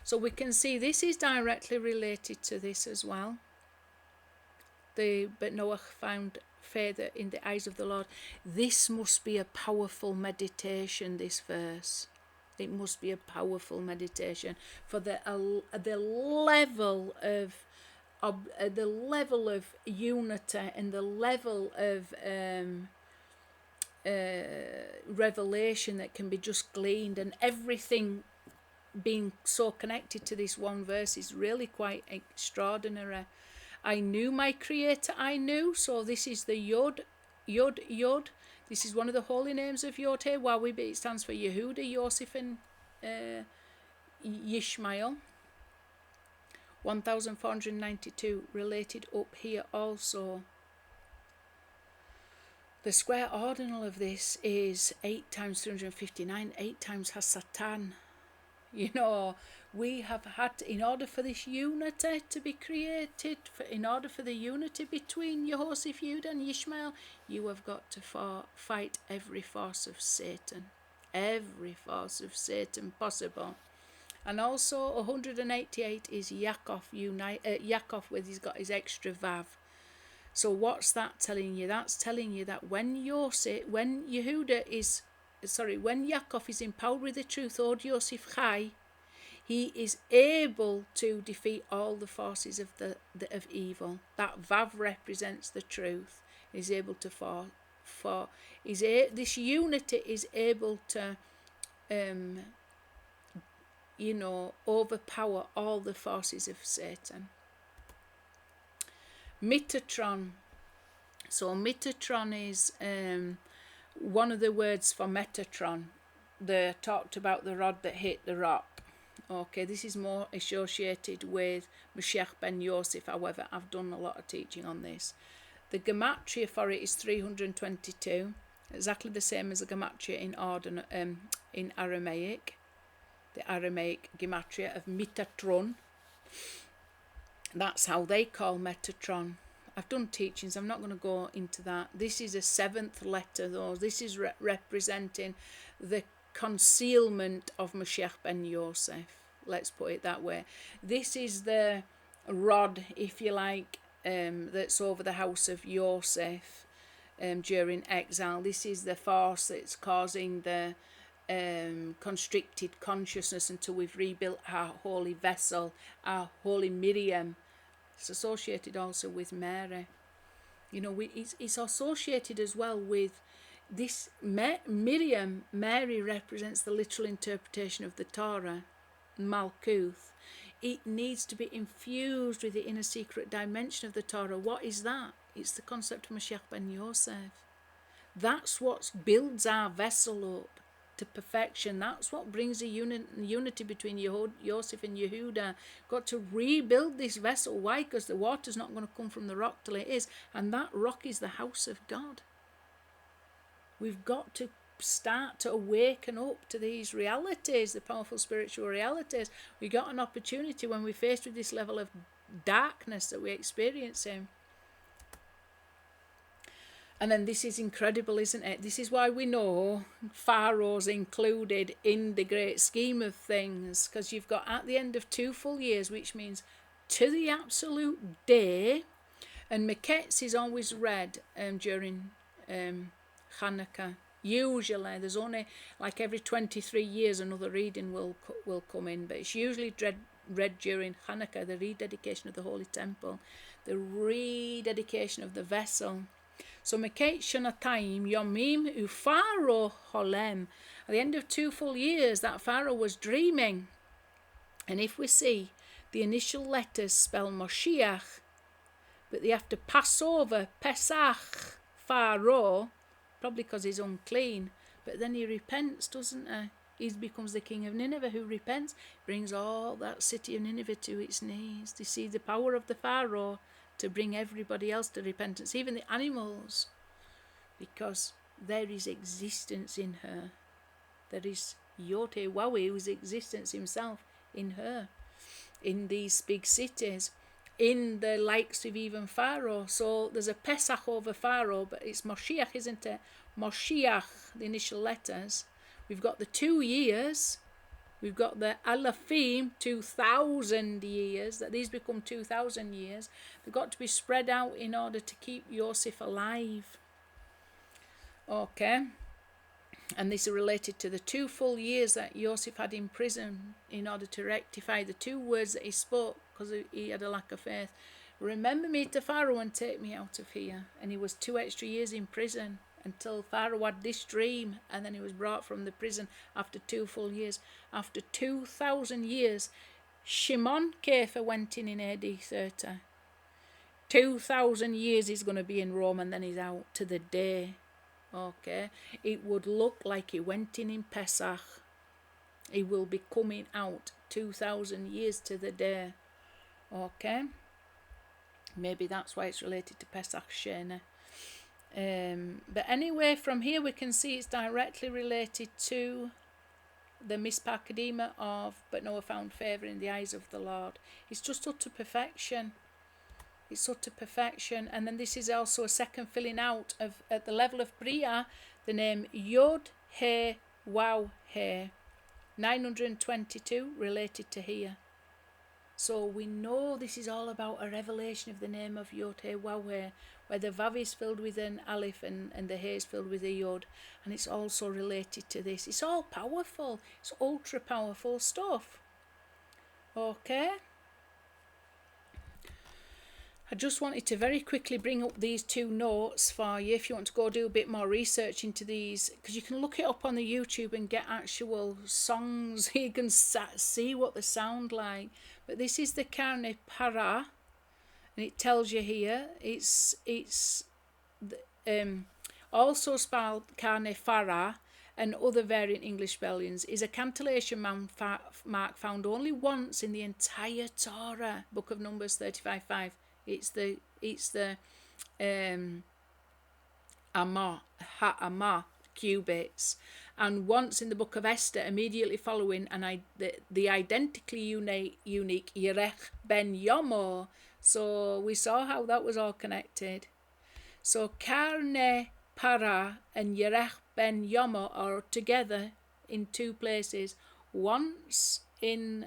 So we can see this is directly related to this as well. But Noah found favour in the eyes of the Lord. This must be a powerful meditation, this verse. It must be a powerful meditation for the level of the level of unity and the level of revelation that can be just gleaned, and everything being so connected to this one verse is really quite extraordinary. I knew my Creator, I knew. So this is the Yod, Yod, Yod. This is one of the holy names of YHWH, but it stands for Yehuda, Yosef, and Yishmael. 1492 related up here also. The square ordinal of this is 8 times 359, 8 times Hasatan. You know, we have had, in order for this unity to be created, in order for the unity between Yosef, Yehuda and Yishmael, you have got to fight every force of Satan possible. And also 188 is Yaakov, where he's got his extra vav. So what's that telling you? That's telling you that when Yaakov is empowered with the truth, Od Yosef Chai, he is able to defeat all the forces of evil. That vav represents the truth. He's able to this unity is able to overpower all the forces of Satan. Metatron. So Metatron is one of the words for Metatron. They talked about the rod that hit the rock. Okay, this is more associated with Moshiach ben Yosef. However, I've done a lot of teaching on this. The gematria for it is 322, exactly the same as the gematria in Aramaic. The Aramaic gematria of Metatron. That's how they call Metatron. I've done teachings, I'm not going to go into that. This is a 7th letter though. This is representing the concealment of Moshiach ben Yosef. Let's put it that way. This is the rod, if you like, that's over the house of Yosef during exile. This is the force that's causing the constricted consciousness until we've rebuilt our holy vessel, our holy Miriam. It's associated also with Mary. You know, it's associated as well with this Miriam. Mary represents the literal interpretation of the Torah, Malkuth. It needs to be infused with the inner secret dimension of the Torah. What is that? It's the concept of Mashiach ben Yosef. That's what builds our vessel up to perfection. That's what brings the unity between Yosef and Yehuda. Got to rebuild this vessel. Why? Because the water's not going to come from the rock till it is, and that rock is the house of God. We've got to start to awaken up to these realities, the powerful spiritual realities. We got an opportunity when we're faced with this level of darkness that we're experiencing. And then this is incredible, isn't it? This is why we know Pharaoh's included in the great scheme of things, because you've got at the end of 2 full years, which means to the absolute day, and Meketz is always read during Hanukkah. Usually, there's only like every 23 years another reading will come in, but it's usually read during Hanukkah, the rededication of the Holy Temple, the rededication of the vessel. So Meketz Shanatayim Yomim Ufaro Holem. At the end of 2 full years, that Pharaoh was dreaming. And if we see the initial letters spell Moshiach, but they have to pass over Pesach Pharaoh, probably because he's unclean, but then he repents, doesn't he? He becomes the king of Nineveh who repents, brings all that city of Nineveh to its knees. To see the power of the Pharaoh to bring everybody else to repentance, even the animals, because there is existence in her. There is YHWH, whose existence himself in her, in these big cities, in the likes of even Pharaoh. So there's a Pesach over Pharaoh, but it's Moshiach, isn't it? Moshiach, the initial letters. We've got the 2 years. We've got the Alafim, 2,000 years, that these become 2,000 years. They've got to be spread out in order to keep Yosef alive. Okay. And this is related to the 2 full years that Yosef had in prison in order to rectify the 2 words that he spoke because he had a lack of faith. Remember me to Pharaoh and take me out of here. And he was 2 extra years in prison until Pharaoh had this dream, and then he was brought from the prison after 2 full years. After 2,000 years, Shimon Kefa went in AD 30. 2,000 years he's going to be in Rome, and then he's out to the day. Okay, it would look like he went in Pesach. He will be coming out 2,000 years to the day. Okay, maybe that's why it's related to Pesach Shena. But anyway, from here we can see it's directly related to the Mispah Kadima of, but Noah found favour in the eyes of the Lord. It's just utter perfection. It's utter perfection. And then this is also a second filling out of, at the level of Bria, the name YHWH, 922 related to here. So we know this is all about a revelation of the name of YHWH, where the Vav is filled with an Aleph and the He is filled with a Yod. And it's also related to this. It's all powerful. It's ultra powerful stuff. Okay. I just wanted to very quickly bring up these 2 notes for you if you want to go do a bit more research into these, because you can look it up on the YouTube and get actual songs. You can see what they sound like. But this is the Karne Para, and it tells you here it's also spelled Karne Farah, and other variant English spellings, is a cantillation mark found only once in the entire Torah, Book of Numbers 35:5. It's the Amah cubits, and once in the Book of Esther, immediately following, and the identically unique Yerech ben Yomo. So we saw how that was all connected. So Karne Para and Yerech ben Yomo are together in 2 places. Once in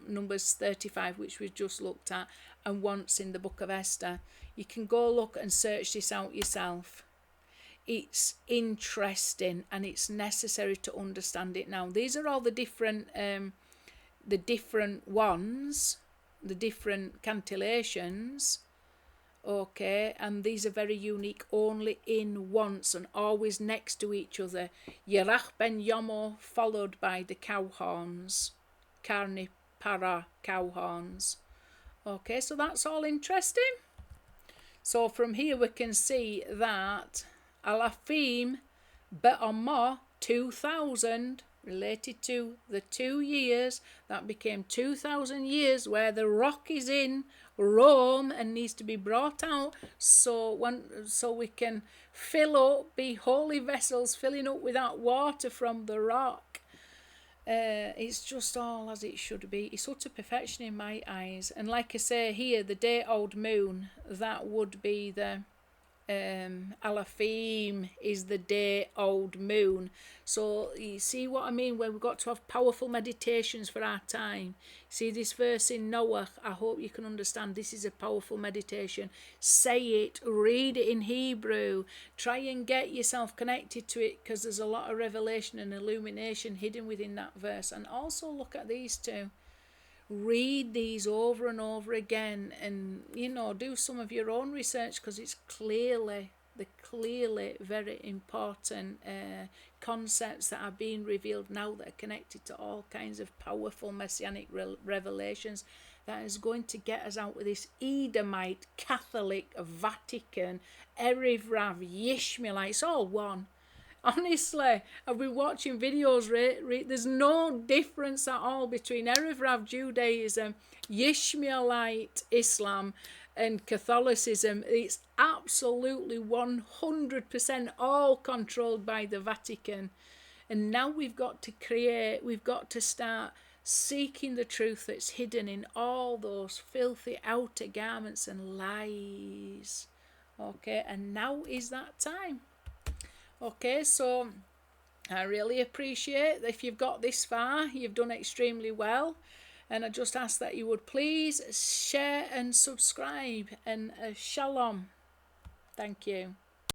Numbers 35, which we just looked at, and once in the Book of Esther. You can go look and search this out yourself. It's interesting, and it's necessary to understand it now. These are all the different ones, the different cantillations. Okay, and these are very unique, only in once and always next to each other. Yerach ben Yomo followed by the cow horns, Karni Para cow horns. Okay, so that's all interesting. So from here we can see that Alafim Be'amah 2,000 related to the 2 years that became 2,000 years where the rock is in Rome and needs to be brought out so we can fill up, be holy vessels filling up with that water from the rock. It's just all as it should be. It's utter perfection in my eyes. And like I say here, the day-old moon, that would be the Alafim is the day-old moon. So you see what I mean, where we've got to have powerful meditations for our time. See this verse in Noah, I hope you can understand this is a powerful meditation. Say it, read it in Hebrew, try and get yourself connected to it, because there's a lot of revelation and illumination hidden within that verse. And also look at these 2. Read these over and over again, and do some of your own research, because it's clearly very important concepts that are being revealed now that are connected to all kinds of powerful messianic revelations that is going to get us out of this Edomite, Catholic, Vatican, Erev Rav, Yishmaelite. It's all one. Honestly, I've been watching videos, there's no difference at all between Erev Rav Judaism, Yishmaelite Islam and Catholicism. It's absolutely 100% all controlled by the Vatican. And now we've got to start seeking the truth that's hidden in all those filthy outer garments and lies. Okay, and now is that time. Okay, so I really appreciate if you've got this far. You've done extremely well. And I just ask that you would please share and subscribe. And shalom. Thank you.